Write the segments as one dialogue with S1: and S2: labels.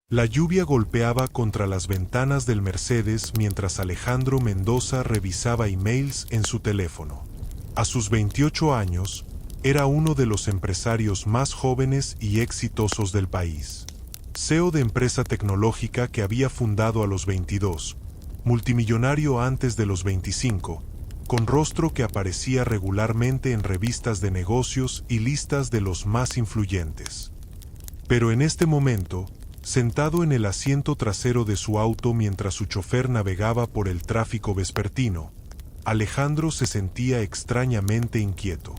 S1: La lluvia golpeaba contra las ventanas del Mercedes mientras Alejandro Mendoza revisaba emails en su teléfono. A sus 28 años, era uno de los empresarios más jóvenes y exitosos del país. CEO de empresa tecnológica que había fundado a los 22, multimillonario antes de los 25, con rostro que aparecía regularmente en revistas de negocios y listas de los más influyentes. Pero en este momento, sentado en el asiento trasero de su auto mientras su chofer navegaba por el tráfico vespertino, Alejandro se sentía extrañamente inquieto.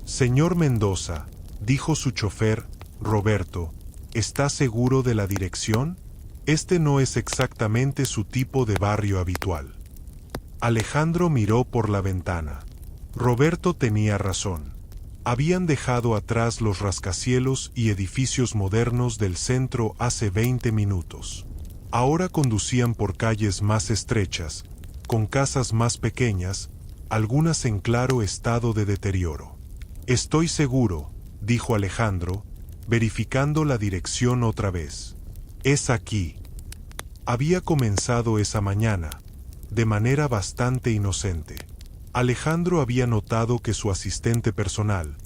S1: «Señor Mendoza», dijo su chofer, Roberto, «¿está seguro de la dirección? Este no es exactamente su tipo de barrio habitual». Alejandro miró por la ventana. Roberto tenía razón. Habían dejado atrás los rascacielos y edificios modernos del centro hace 20 minutos. Ahora conducían por calles más estrechas, con casas más pequeñas, algunas en claro estado de deterioro. «Estoy seguro», dijo Alejandro, verificando la dirección otra vez. «Es aquí». Había comenzado esa mañana, de manera bastante inocente. Alejandro había notado que su asistente personal,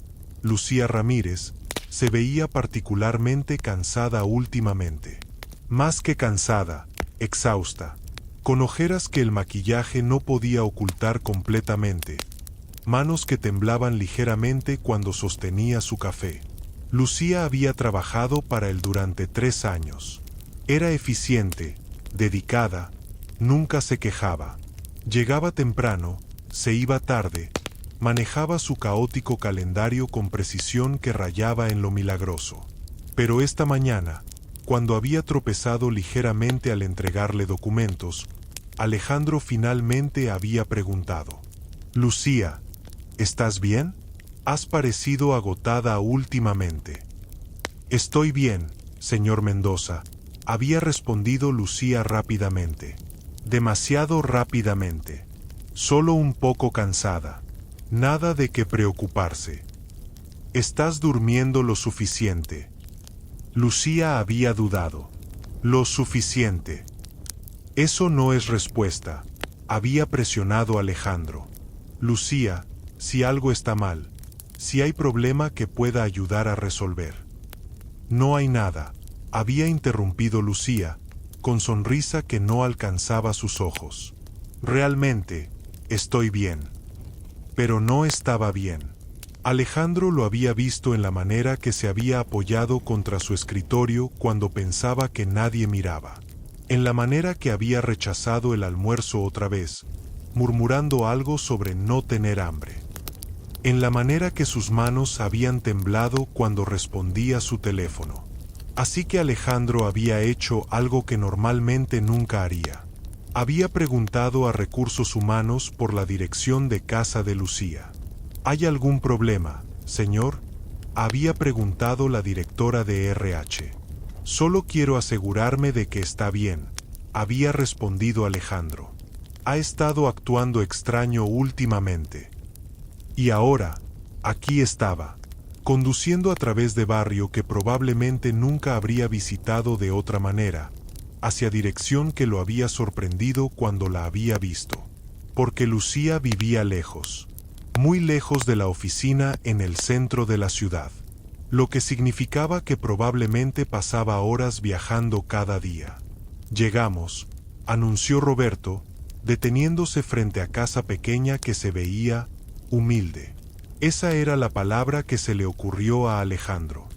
S1: Lucía Ramírez, se veía particularmente cansada últimamente. Más que cansada, exhausta, con ojeras que el maquillaje no podía ocultar completamente, manos que temblaban ligeramente cuando sostenía su café. Lucía había trabajado para él durante 3 años. Era eficiente, dedicada, nunca se quejaba. Llegaba temprano, se iba tarde, manejaba su caótico calendario con precisión que rayaba en lo milagroso. Pero esta mañana, cuando había tropezado ligeramente al entregarle documentos, Alejandro finalmente había preguntado: «Lucía, ¿estás bien? Has parecido agotada últimamente». «Estoy bien, señor Mendoza», había respondido Lucía rápidamente. Demasiado rápidamente. Solo un poco cansada. Nada de qué preocuparse. «¿Estás durmiendo lo suficiente?» Lucía había dudado. «Lo suficiente». «Eso no es respuesta», había presionado Alejandro. «Lucía, si algo está mal, si hay problema que pueda ayudar a resolver». «No hay nada», había interrumpido Lucía, con sonrisa que no alcanzaba sus ojos. «Realmente, estoy bien». Pero no estaba bien. Alejandro lo había visto en la manera que se había apoyado contra su escritorio cuando pensaba que nadie miraba. En la manera que había rechazado el almuerzo otra vez, murmurando algo sobre no tener hambre. En la manera que sus manos habían temblado cuando respondía su teléfono. Así que Alejandro había hecho algo que normalmente nunca haría. Había preguntado a Recursos Humanos por la dirección de casa de Lucía. ¿Hay algún problema, señor?, había preguntado la directora de RH. «Solo quiero asegurarme de que está bien», había respondido Alejandro. «Ha estado actuando extraño últimamente». Y ahora, aquí estaba, conduciendo a través de barrio que probablemente nunca habría visitado de otra manera, hacia dirección que lo había sorprendido cuando la había visto. Porque Lucía vivía lejos, muy lejos de la oficina en el centro de la ciudad, lo que significaba que probablemente pasaba horas viajando cada día. «Llegamos», anunció Roberto, deteniéndose frente a casa pequeña que se veía humilde. Esa era la palabra que se le ocurrió a Alejandro.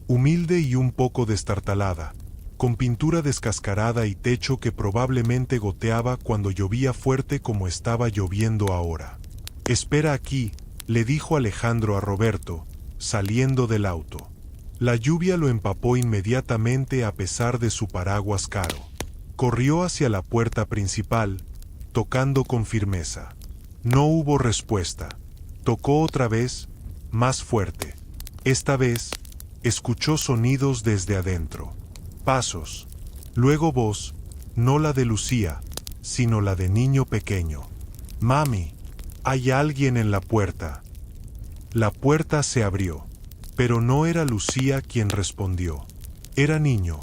S1: Humilde y un poco destartalada, con pintura descascarada y techo que probablemente goteaba cuando llovía fuerte como estaba lloviendo ahora. «Espera aquí», le dijo Alejandro a Roberto, saliendo del auto. La lluvia lo empapó inmediatamente a pesar de su paraguas caro. Corrió hacia la puerta principal, tocando con firmeza. No hubo respuesta. Tocó otra vez, más fuerte. Esta vez, escuchó sonidos desde adentro. Pasos. Luego voz, no la de Lucía, sino la de niño pequeño. «Mami, hay alguien en la puerta». La puerta se abrió, pero no era Lucía quien respondió. Era niño,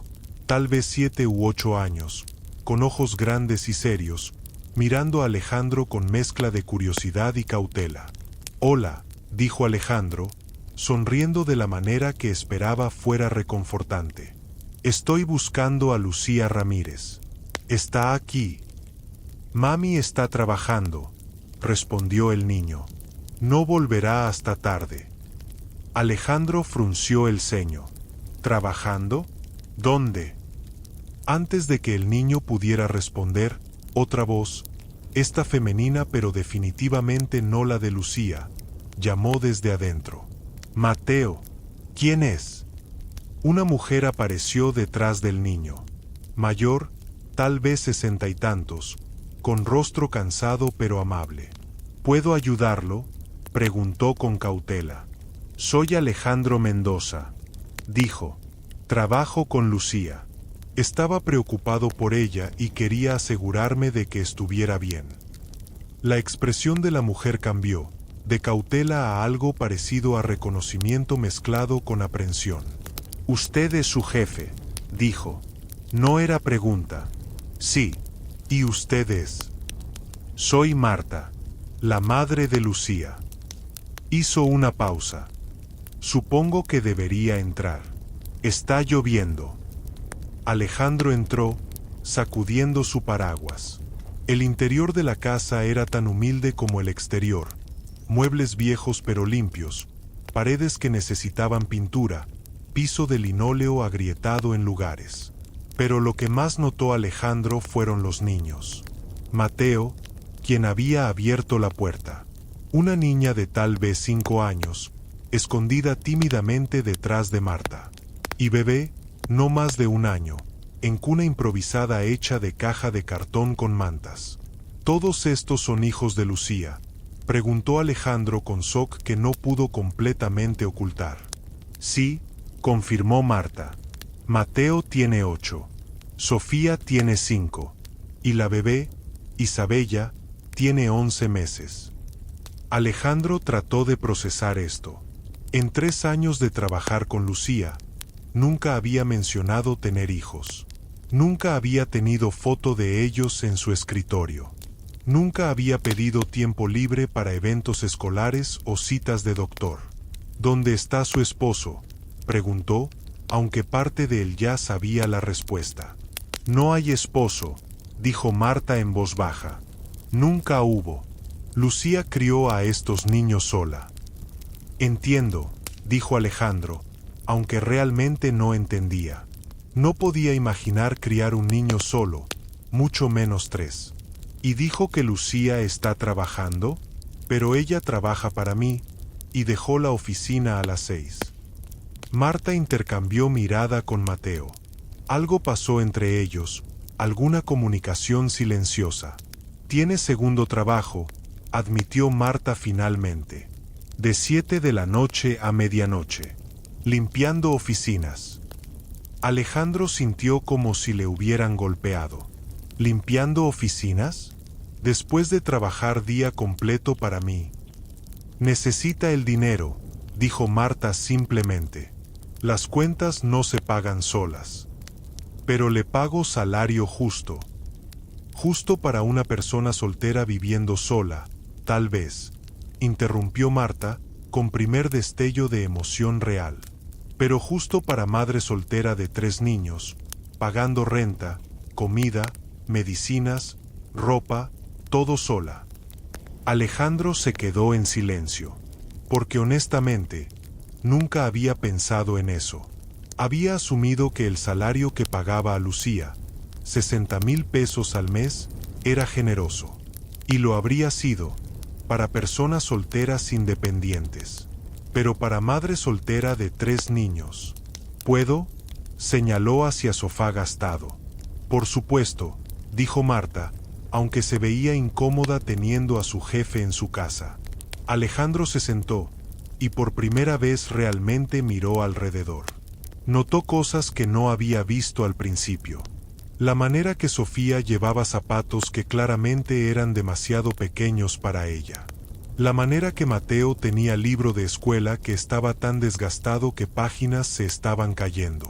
S1: tal vez 7 u 8 años, con ojos grandes y serios, mirando a Alejandro con mezcla de curiosidad y cautela. «Hola», dijo Alejandro, sonriendo de la manera que esperaba fuera reconfortante. «Estoy buscando a Lucía Ramírez. Está aquí». «Mami está trabajando», respondió el niño. «No volverá hasta tarde». Alejandro frunció el ceño. «¿Trabajando? ¿Dónde?». Antes de que el niño pudiera responder, otra voz, esta femenina pero definitivamente no la de Lucía, llamó desde adentro. «Mateo, ¿quién es?». Una mujer apareció detrás del niño. Mayor, tal vez 60 y tantos, con rostro cansado pero amable. «¿Puedo ayudarlo?», preguntó con cautela. «Soy Alejandro Mendoza», dijo. «Trabajo con Lucía». Estaba preocupado por ella y quería asegurarme de que estuviera bien. La expresión de la mujer cambió, de cautela a algo parecido a reconocimiento mezclado con aprensión. «Usted es su jefe», dijo. No era pregunta. «Sí, ¿y usted es?». «Soy Marta, la madre de Lucía». Hizo una pausa. «Supongo que debería entrar. Está lloviendo». Alejandro entró, sacudiendo su paraguas. El interior de la casa era tan humilde como el exterior. Muebles viejos pero limpios, paredes que necesitaban pintura, piso de linóleo agrietado en lugares. Pero lo que más notó Alejandro fueron los niños. Mateo, quien había abierto la puerta. Una niña de tal vez 5 años, escondida tímidamente detrás de Marta. Y Bebé, no más de 1 año, en cuna improvisada hecha de caja de cartón con mantas. «¿Todos estos son hijos de Lucía?», preguntó Alejandro con shock que no pudo completamente ocultar. «Sí», confirmó Marta. «Mateo tiene 8. Sofía tiene 5. Y la bebé, Isabella, tiene 11 meses». Alejandro trató de procesar esto. En 3 años de trabajar con Lucía, nunca había mencionado tener hijos. Nunca había tenido foto de ellos en su escritorio. Nunca había pedido tiempo libre para eventos escolares o citas de doctor. «¿Dónde está su esposo?», preguntó, aunque parte de él ya sabía la respuesta. «No hay esposo», dijo Marta en voz baja. «Nunca hubo. Lucía crió a estos niños sola». «Entiendo», dijo Alejandro, aunque realmente no entendía. No podía imaginar criar un niño solo, mucho menos 3. «¿Y dijo que Lucía está trabajando?». «Pero ella trabaja para mí», y dejó la oficina a las 6. Marta intercambió mirada con Mateo. Algo pasó entre ellos, alguna comunicación silenciosa. «Tiene segundo trabajo», admitió Marta finalmente. «De 7 de la noche a medianoche. Limpiando oficinas». Alejandro sintió como si le hubieran golpeado. «¿Limpiando oficinas? Después de trabajar día completo para mí». «Necesita el dinero», dijo Marta simplemente. «Las cuentas no se pagan solas. Pero le pago salario justo». «Justo para una persona soltera viviendo sola, tal vez», interrumpió Marta, con primer destello de emoción real. «Pero justo para madre soltera de 3 niños, pagando renta, comida, medicinas, ropa, todo sola». Alejandro se quedó en silencio, porque honestamente, nunca había pensado en eso. Había asumido que el salario que pagaba a Lucía, 60,000 pesos al mes, era generoso. Y lo habría sido, para personas solteras independientes. Pero para madre soltera de 3 niños. «¿Puedo?», señaló hacia sofá gastado. «Por supuesto», dijo Marta, aunque se veía incómoda teniendo a su jefe en su casa. Alejandro se sentó, y por primera vez realmente miró alrededor. Notó cosas que no había visto al principio. La manera que Sofía llevaba zapatos que claramente eran demasiado pequeños para ella. La manera que Mateo tenía libro de escuela que estaba tan desgastado que páginas se estaban cayendo.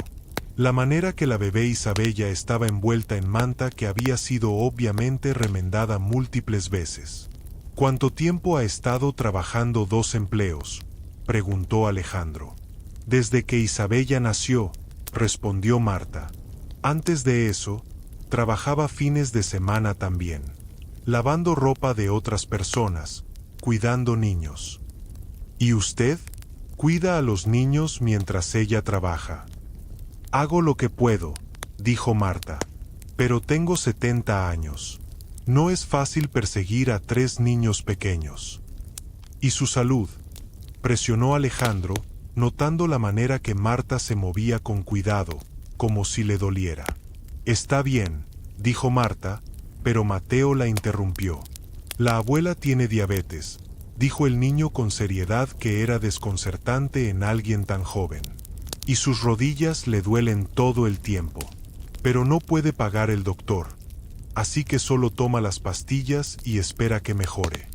S1: La manera que la bebé Isabella estaba envuelta en manta que había sido obviamente remendada múltiples veces. ¿Cuánto tiempo ha estado trabajando 2 empleos?, preguntó Alejandro. Desde que Isabella nació, respondió Marta. Antes de eso, trabajaba fines de semana también, lavando ropa de otras personas, cuidando niños. ¿Y usted? Cuida a los niños mientras ella trabaja. Hago lo que puedo, dijo Marta, pero tengo 70 años. No es fácil perseguir a 3 niños pequeños. ¿Y su salud?, presionó Alejandro, notando la manera que Marta se movía con cuidado, como si le doliera. Está bien, dijo Marta, pero Mateo la interrumpió. La abuela tiene diabetes, dijo el niño con seriedad que era desconcertante en alguien tan joven. Y sus rodillas le duelen todo el tiempo. Pero no puede pagar el doctor, así que solo toma las pastillas y espera que mejore.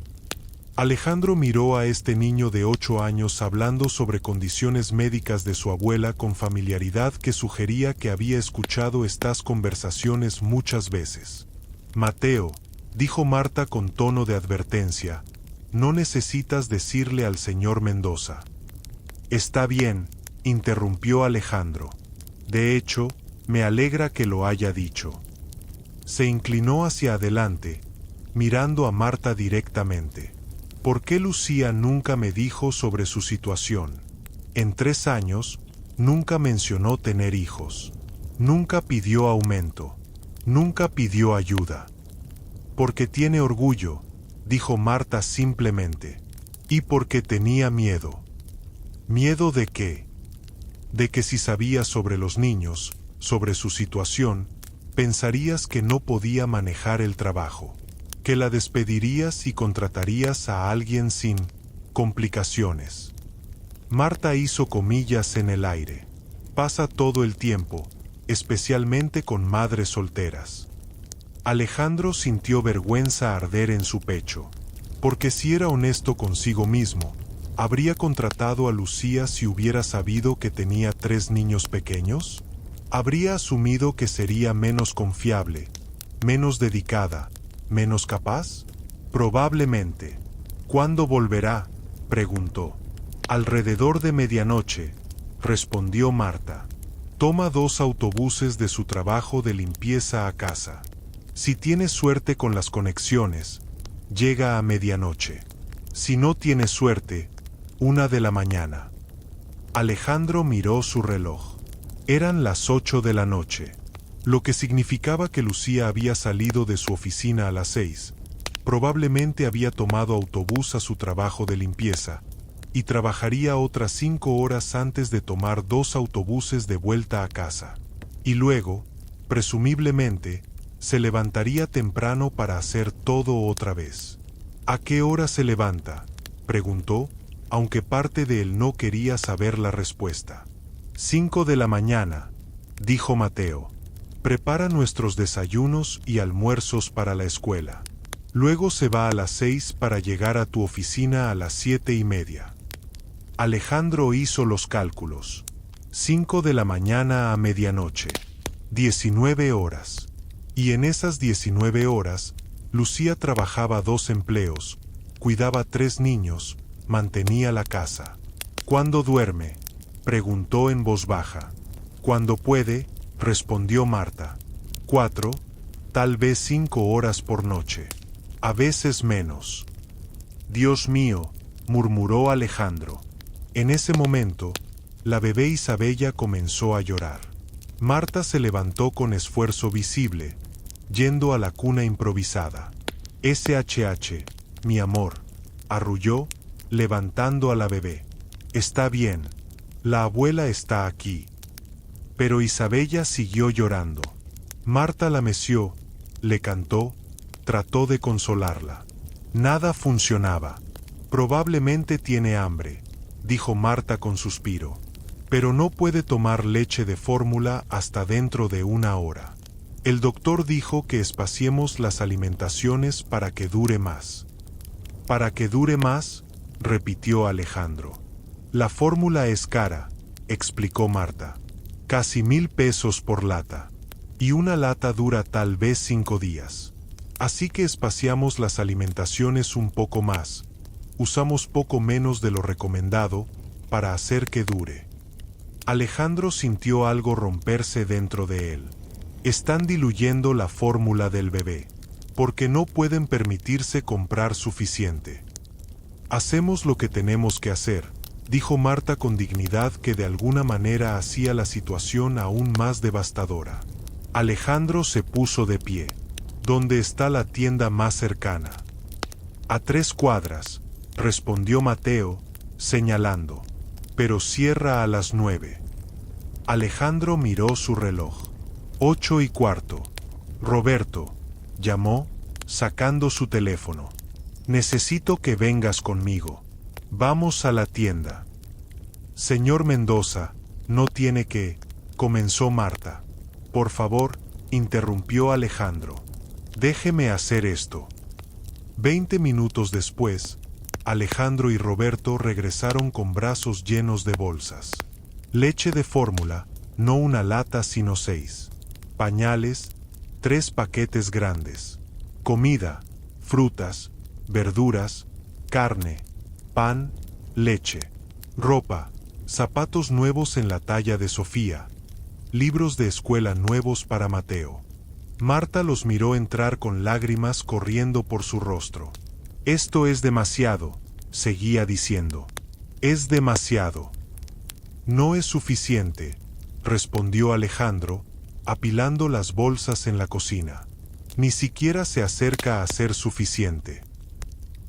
S1: Alejandro miró a este niño de 8 años hablando sobre condiciones médicas de su abuela con familiaridad que sugería que había escuchado estas conversaciones muchas veces. Mateo, dijo Marta con tono de advertencia, no necesitas decirle al señor Mendoza. Está bien, interrumpió Alejandro. De hecho, me alegra que lo haya dicho. Se inclinó hacia adelante, mirando a Marta directamente. ¿Por qué Lucía nunca me dijo sobre su situación? En 3 años, nunca mencionó tener hijos. Nunca pidió aumento. Nunca pidió ayuda. Porque tiene orgullo, dijo Marta simplemente. Y porque tenía miedo. ¿Miedo de qué? De que si sabías sobre los niños, sobre su situación, pensarías que no podía manejar el trabajo. Que la despedirías y contratarías a alguien sin complicaciones. Marta hizo comillas en el aire. Pasa todo el tiempo, especialmente con madres solteras. Alejandro sintió vergüenza arder en su pecho, porque si era honesto consigo mismo, ¿habría contratado a Lucía si hubiera sabido que tenía 3 niños pequeños? ¿Habría asumido que sería menos confiable, menos dedicada, menos capaz? Probablemente. ¿Cuándo volverá?, preguntó. Alrededor de medianoche, respondió Marta. Toma 2 autobuses de su trabajo de limpieza a casa. Si tiene suerte con las conexiones, llega a medianoche. Si no tiene suerte, 1 de la mañana. Alejandro miró su reloj. Eran las 8 de la noche. Lo que significaba que Lucía había salido de su oficina a las 6. Probablemente había tomado autobús a su trabajo de limpieza, y trabajaría otras 5 horas antes de tomar 2 autobuses de vuelta a casa. Y luego, presumiblemente, se levantaría temprano para hacer todo otra vez. ¿A qué hora se levanta?, preguntó, aunque parte de él no quería saber la respuesta. 5 de la mañana, dijo Mateo. Prepara nuestros desayunos y almuerzos para la escuela. Luego se va a las 6 para llegar a tu oficina a las 7:30. Alejandro hizo los cálculos. 5 de la mañana a medianoche. 19 horas. Y en esas 19 horas, Lucía trabajaba 2 empleos, cuidaba 3 niños, mantenía la casa. ¿Cuándo duerme?, preguntó en voz baja. Cuando puede, respondió Marta. 4, tal vez 5 horas por noche. A veces menos. Dios mío, murmuró Alejandro. En ese momento, la bebé Isabella comenzó a llorar. Marta se levantó con esfuerzo visible, yendo a la cuna improvisada. SHH, mi amor, arrulló, levantando a la bebé. Está bien, la abuela está aquí. Pero Isabella siguió llorando. Marta la meció, le cantó, trató de consolarla. Nada funcionaba. Probablemente tiene hambre, dijo Marta con suspiro. Pero no puede tomar leche de fórmula hasta dentro de 1 hora. El doctor dijo que espaciemos las alimentaciones para que dure más. ¿Para que dure más?, repitió Alejandro. La fórmula es cara, explicó Marta. Casi 1,000 pesos por lata. Y una lata dura tal vez 5 días. Así que espaciamos las alimentaciones un poco más. Usamos poco menos de lo recomendado para hacer que dure. Alejandro sintió algo romperse dentro de él. Están diluyendo la fórmula del bebé, porque no pueden permitirse comprar suficiente. Hacemos lo que tenemos que hacer, dijo Marta con dignidad que de alguna manera hacía la situación aún más devastadora. Alejandro se puso de pie. ¿Dónde está la tienda más cercana? A 3 cuadras, respondió Mateo, señalando. Pero cierra a las 9. Alejandro miró su reloj. 8:15. Roberto, llamó, sacando su teléfono. Necesito que vengas conmigo. Vamos a la tienda. Señor Mendoza, no tiene que, comenzó Marta. Por favor, interrumpió Alejandro. Déjeme hacer esto. 20 minutos después, Alejandro y Roberto regresaron con brazos llenos de bolsas. Leche de fórmula, no una lata sino 6. Pañales, 3 paquetes grandes. Comida, frutas, verduras, carne, pan, leche, ropa, zapatos nuevos en la talla de Sofía, libros de escuela nuevos para Mateo. Marta los miró entrar con lágrimas corriendo por su rostro. Esto es demasiado, seguía diciendo. Es demasiado. No es suficiente, respondió Alejandro, apilando las bolsas en la cocina. Ni siquiera se acerca a ser suficiente.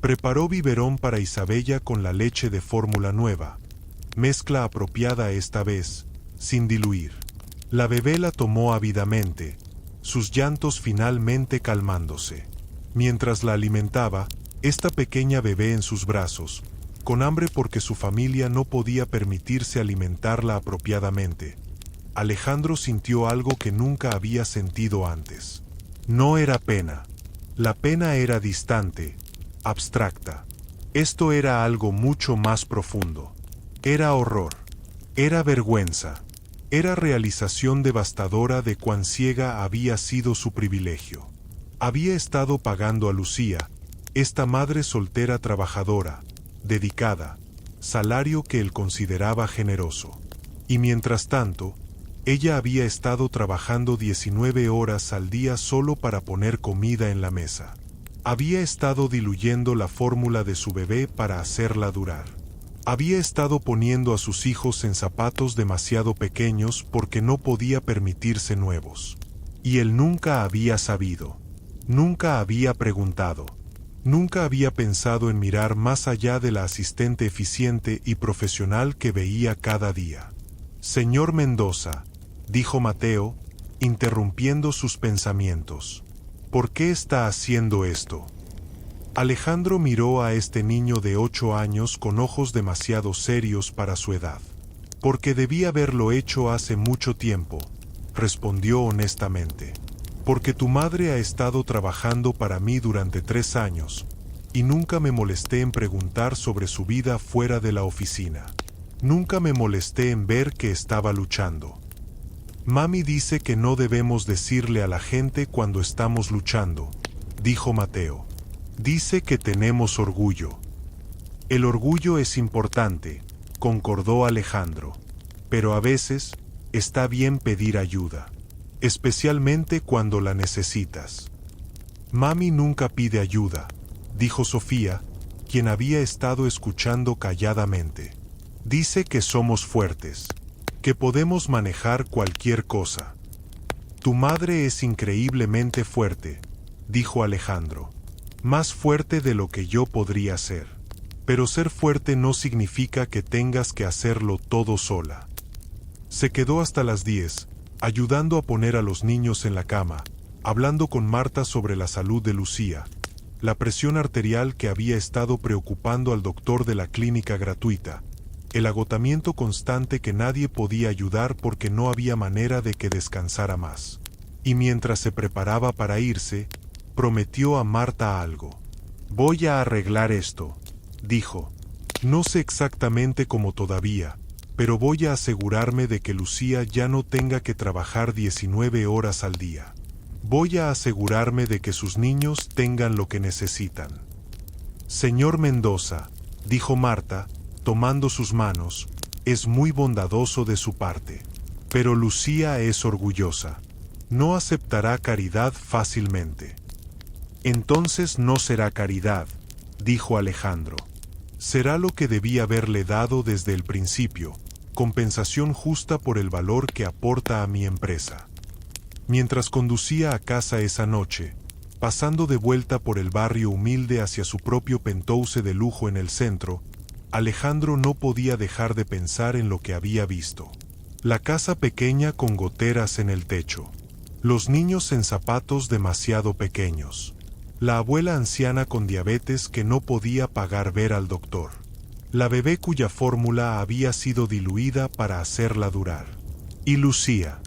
S1: Preparó biberón para Isabella con la leche de fórmula nueva. Mezcla apropiada esta vez, sin diluir. La bebé la tomó ávidamente, sus llantos finalmente calmándose. Mientras la alimentaba, esta pequeña bebé en sus brazos, con hambre porque su familia no podía permitirse alimentarla apropiadamente, Alejandro sintió algo que nunca había sentido antes. No era pena. La pena era distante, abstracta. Esto era algo mucho más profundo. Era horror. Era vergüenza. Era realización devastadora de cuán ciega había sido su privilegio. Había estado pagando a Lucía, esta madre soltera trabajadora, dedicada, salario que él consideraba generoso. Y mientras tanto, ella había estado trabajando 19 horas al día solo para poner comida en la mesa. Había estado diluyendo la fórmula de su bebé para hacerla durar. Había estado poniendo a sus hijos en zapatos demasiado pequeños porque no podía permitirse nuevos. Y él nunca había sabido. Nunca había preguntado. Nunca había pensado en mirar más allá de la asistente eficiente y profesional que veía cada día. Señor Mendoza, dijo Mateo, interrumpiendo sus pensamientos. ¿Por qué está haciendo esto? Alejandro miró a este niño de 8 años con ojos demasiado serios para su edad. Porque debía haberlo hecho hace mucho tiempo, respondió honestamente. Porque tu madre ha estado trabajando para mí durante 3 años, y nunca me molesté en preguntar sobre su vida fuera de la oficina. Nunca me molesté en ver que estaba luchando. Mami dice que no debemos decirle a la gente cuando estamos luchando, dijo Mateo. Dice que tenemos orgullo. El orgullo es importante, concordó Alejandro, pero a veces está bien pedir ayuda, especialmente cuando la necesitas. Mami nunca pide ayuda, dijo Sofía, quien había estado escuchando calladamente. Dice que somos fuertes, que podemos manejar cualquier cosa. Tu madre es increíblemente fuerte, dijo Alejandro. Más fuerte de lo que yo podría ser. Pero ser fuerte no significa que tengas que hacerlo todo sola. Se quedó hasta las 10, ayudando a poner a los niños en la cama, hablando con Marta sobre la salud de Lucía, la presión arterial que había estado preocupando al doctor de la clínica gratuita, el agotamiento constante que nadie podía ayudar porque no había manera de que descansara más. Y mientras se preparaba para irse, prometió a Marta algo. Voy a arreglar esto, dijo. No sé exactamente cómo todavía, pero voy a asegurarme de que Lucía ya no tenga que trabajar 19 horas al día. Voy a asegurarme de que sus niños tengan lo que necesitan. Señor Mendoza, dijo Marta, tomando sus manos, es muy bondadoso de su parte. Pero Lucía es orgullosa. No aceptará caridad fácilmente. Entonces no será caridad, dijo Alejandro. Será lo que debí haberle dado desde el principio, compensación justa por el valor que aporta a mi empresa. Mientras conducía a casa esa noche, pasando de vuelta por el barrio humilde hacia su propio penthouse de lujo en el centro, Alejandro no podía dejar de pensar en lo que había visto. La casa pequeña con goteras en el techo. Los niños en zapatos demasiado pequeños. La abuela anciana con diabetes que no podía pagar ver al doctor. La bebé cuya fórmula había sido diluida para hacerla durar. Y Lucía.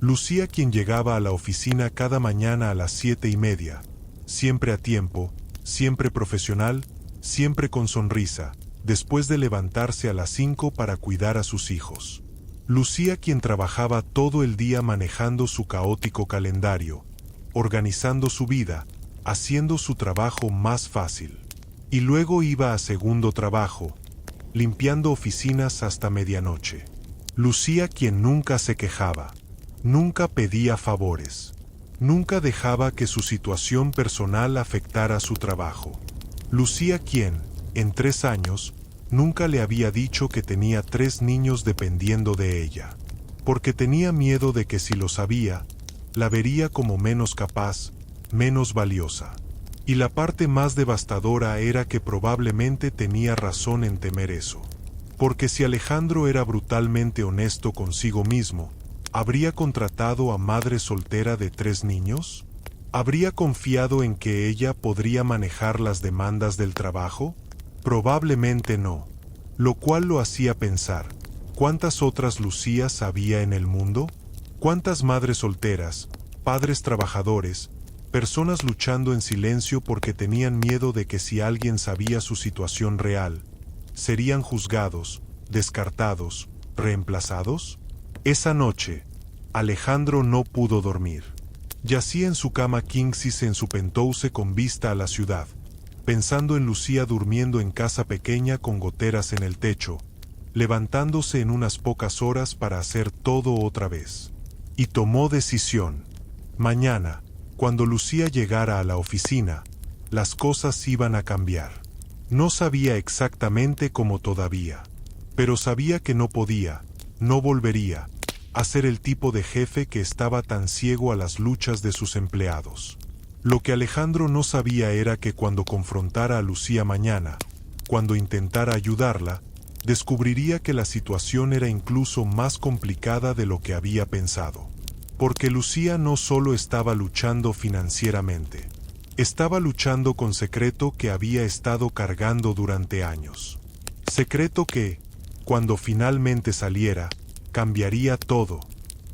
S1: Lucía quien llegaba a la oficina cada mañana a las 7:30, siempre a tiempo, siempre profesional, siempre con sonrisa, después de levantarse a las 5 para cuidar a sus hijos. Lucía quien trabajaba todo el día manejando su caótico calendario, organizando su vida, haciendo su trabajo más fácil. Y luego iba a segundo trabajo, limpiando oficinas hasta medianoche. Lucía quien nunca se quejaba, nunca pedía favores, nunca dejaba que su situación personal afectara su trabajo. Lucía quien, en 3 años, nunca le había dicho que tenía 3 niños dependiendo de ella, porque tenía miedo de que si lo sabía, la vería como menos capaz, menos valiosa. Y la parte más devastadora era que probablemente tenía razón en temer eso. Porque si Alejandro era brutalmente honesto consigo mismo, ¿habría contratado a madre soltera de 3 niños? ¿Habría confiado en que ella podría manejar las demandas del trabajo? Probablemente no. Lo cual lo hacía pensar, ¿cuántas otras Lucías había en el mundo? ¿Cuántas madres solteras, padres trabajadores, personas luchando en silencio porque tenían miedo de que si alguien sabía su situación real, serían juzgados, descartados, reemplazados? Esa noche, Alejandro no pudo dormir. Yacía en su cama king size en su penthouse con vista a la ciudad, pensando en Lucía durmiendo en casa pequeña con goteras en el techo, levantándose en unas pocas horas para hacer todo otra vez. Y tomó decisión. Mañana, cuando Lucía llegara a la oficina, las cosas iban a cambiar. No sabía exactamente cómo todavía, pero sabía que no podía, no volvería, a ser el tipo de jefe que estaba tan ciego a las luchas de sus empleados. Lo que Alejandro no sabía era que cuando confrontara a Lucía mañana, cuando intentara ayudarla, descubriría que la situación era incluso más complicada de lo que había pensado. Porque Lucía no solo estaba luchando financieramente, estaba luchando con secreto que había estado cargando durante años. Secreto que, cuando finalmente saliera, cambiaría todo.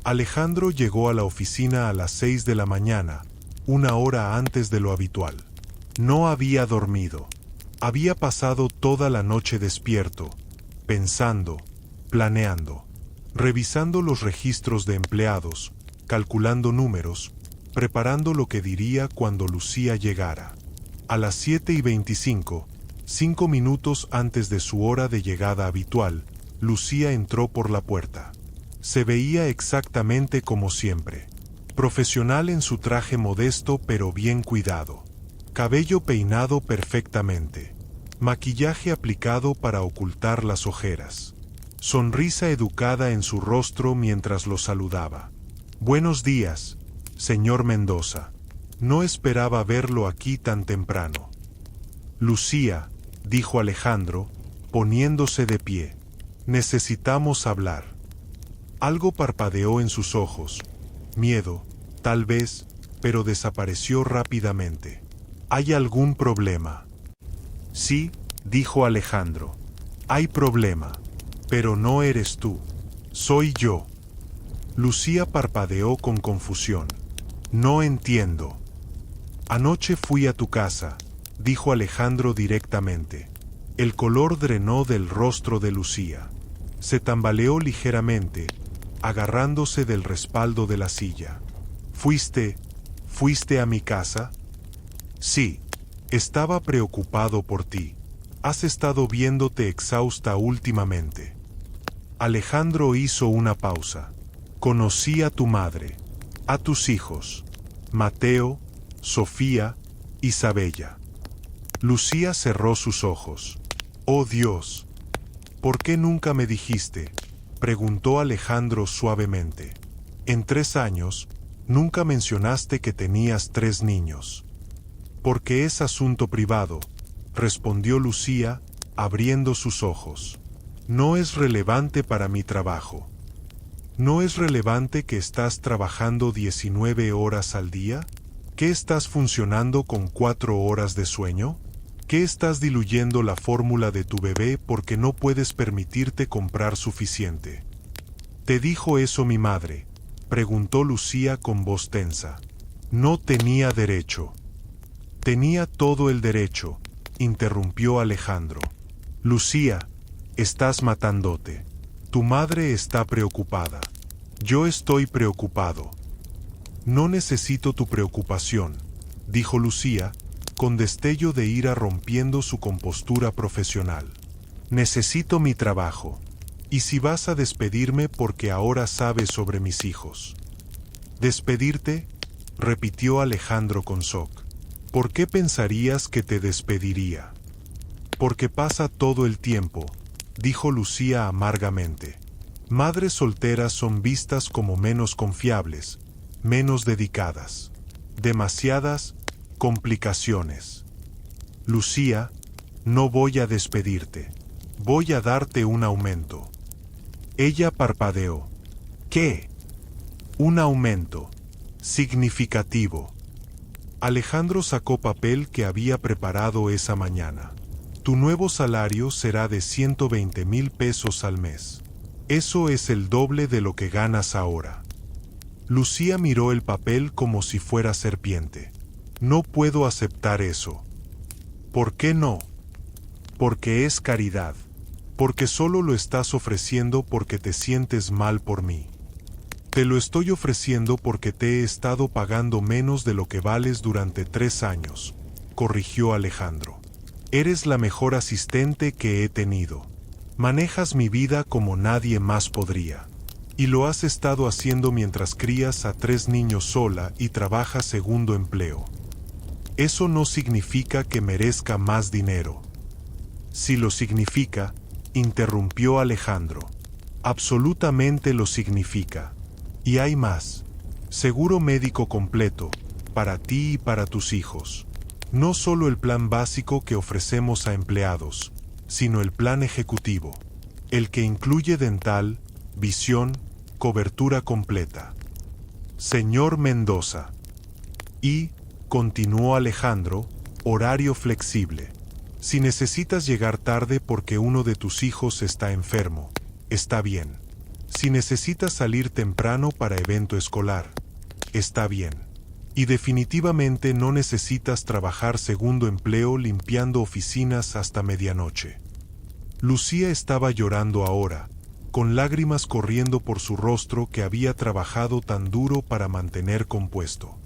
S1: Alejandro llegó a la oficina a las 6 de la mañana, 1 hora antes de lo habitual. No había dormido. Había pasado toda la noche despierto, pensando, planeando, revisando los registros de empleados, calculando números, preparando lo que diría cuando Lucía llegara. A las 7:25, 5 minutos antes de su hora de llegada habitual, Lucía entró por la puerta. Se veía exactamente como siempre. Profesional en su traje modesto pero bien cuidado. Cabello peinado perfectamente. Maquillaje aplicado para ocultar las ojeras. Sonrisa educada en su rostro mientras lo saludaba. Buenos días, señor Mendoza. No esperaba verlo aquí tan temprano. Lucía, dijo Alejandro, poniéndose de pie. Necesitamos hablar. Algo parpadeó en sus ojos. Miedo, tal vez, pero desapareció rápidamente. ¿Hay algún problema? Sí, dijo Alejandro. Hay problema. Pero no eres tú. Soy yo. Lucía parpadeó con confusión. No entiendo. Anoche fui a tu casa, dijo Alejandro directamente. El color drenó del rostro de Lucía. Se tambaleó ligeramente, agarrándose del respaldo de la silla. ¿Fuiste a mi casa? Sí. Estaba preocupado por ti. Has estado viéndote exhausta últimamente. Alejandro hizo una pausa. Conocí a tu madre, a tus hijos, Mateo, Sofía, Isabella. Lucía cerró sus ojos. Oh Dios. ¿Por qué nunca me dijiste? Preguntó Alejandro suavemente. En 3 años, nunca mencionaste que tenías 3 niños. Porque es asunto privado, respondió Lucía, abriendo sus ojos. No es relevante para mi trabajo. ¿No es relevante que estás trabajando 19 horas al día? ¿Qué estás funcionando con 4 horas de sueño? ¿Qué estás diluyendo la fórmula de tu bebé porque no puedes permitirte comprar suficiente? ¿Te dijo eso mi madre?, preguntó Lucía con voz tensa. No tenía derecho. Tenía todo el derecho, interrumpió Alejandro. Lucía, estás matándote. Tu madre está preocupada. Yo estoy preocupado. No necesito tu preocupación, dijo Lucía, con destello de ira rompiendo su compostura profesional. Necesito mi trabajo. Y si vas a despedirme porque ahora sabes sobre mis hijos. ¿Despedirte?, repitió Alejandro con shock. ¿Por qué pensarías que te despediría? Porque pasa todo el tiempo, dijo Lucía amargamente. Madres solteras son vistas como menos confiables, menos dedicadas. Demasiadas complicaciones. Lucía, no voy a despedirte. Voy a darte un aumento. Ella parpadeó. ¿Qué? Un aumento. Significativo. Alejandro sacó papel que había preparado esa mañana. Tu nuevo salario será de 120,000 pesos al mes. Eso es el doble de lo que ganas ahora. Lucía miró el papel como si fuera serpiente. No puedo aceptar eso. ¿Por qué no? Porque es caridad. Porque solo lo estás ofreciendo porque te sientes mal por mí. Te lo estoy ofreciendo porque te he estado pagando menos de lo que vales durante 3 años, corrigió Alejandro. Eres la mejor asistente que he tenido. Manejas mi vida como nadie más podría. Y lo has estado haciendo mientras crías a 3 niños sola y trabajas segundo empleo. Eso no significa que merezca más dinero. Si lo significa, interrumpió Alejandro. Absolutamente lo significa. Y hay más. Seguro médico completo, para ti y para tus hijos. No solo el plan básico que ofrecemos a empleados, sino el plan ejecutivo. El que incluye dental, visión, cobertura completa. Señor Mendoza. Y, continuó Alejandro, horario flexible. Si necesitas llegar tarde porque uno de tus hijos está enfermo, está bien. Si necesitas salir temprano para evento escolar, está bien. Y definitivamente no necesitas trabajar segundo empleo limpiando oficinas hasta medianoche. Lucía estaba llorando ahora, con lágrimas corriendo por su rostro que había trabajado tan duro para mantener compuesto.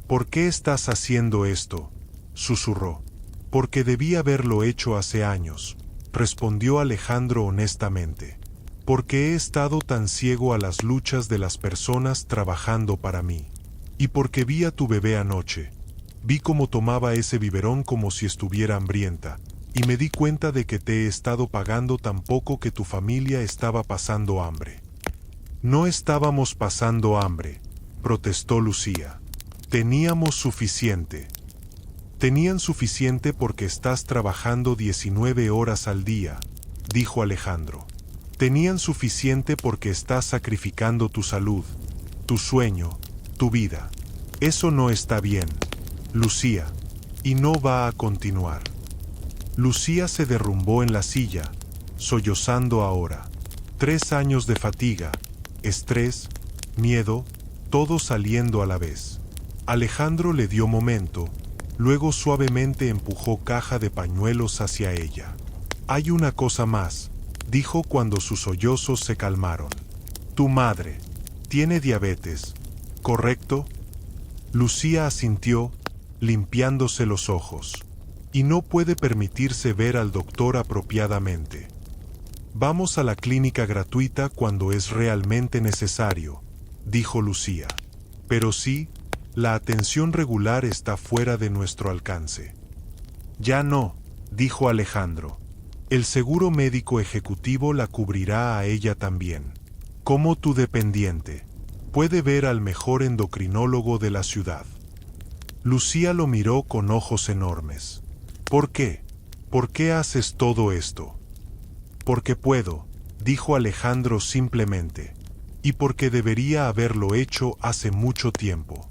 S1: ¿Por qué estás haciendo esto?, susurró. Porque debí haberlo hecho hace años, respondió Alejandro honestamente. Porque he estado tan ciego a las luchas de las personas trabajando para mí. Y porque vi a tu bebé anoche. Vi cómo tomaba ese biberón como si estuviera hambrienta, y me di cuenta de que te he estado pagando tan poco que tu familia estaba pasando hambre. No estábamos pasando hambre, protestó Lucía. Teníamos suficiente. Tenían suficiente porque estás trabajando 19 horas al día, dijo Alejandro. Tenían suficiente porque estás sacrificando tu salud, tu sueño, tu vida. Eso no está bien, Lucía, y no va a continuar. Lucía se derrumbó en la silla, sollozando ahora. 3 años de fatiga, estrés, miedo, todo saliendo a la vez. Alejandro le dio momento, luego suavemente empujó caja de pañuelos hacia ella. Hay una cosa más, dijo cuando sus sollozos se calmaron. Tu madre tiene diabetes, ¿correcto? Lucía asintió, limpiándose los ojos. Y no puede permitirse ver al doctor apropiadamente. Vamos a la clínica gratuita cuando es realmente necesario, dijo Lucía. Pero sí, la atención regular está fuera de nuestro alcance. Ya no, dijo Alejandro. El seguro médico ejecutivo la cubrirá a ella también. Como tu dependiente. Puede ver al mejor endocrinólogo de la ciudad. Lucía lo miró con ojos enormes. ¿Por qué? ¿Por qué haces todo esto? Porque puedo, dijo Alejandro simplemente. Y porque debería haberlo hecho hace mucho tiempo.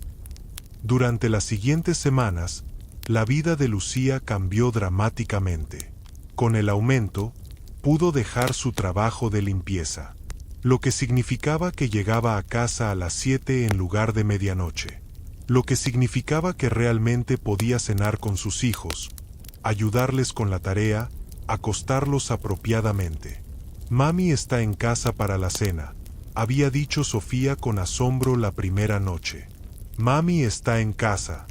S1: Durante las siguientes semanas, la vida de Lucía cambió dramáticamente. Con el aumento, pudo dejar su trabajo de limpieza, lo que significaba que llegaba a casa a las 7 en lugar de medianoche, lo que significaba que realmente podía cenar con sus hijos, ayudarles con la tarea, acostarlos apropiadamente. Mami está en casa para la cena, había dicho Sofía con asombro la primera noche. Mami está en casa.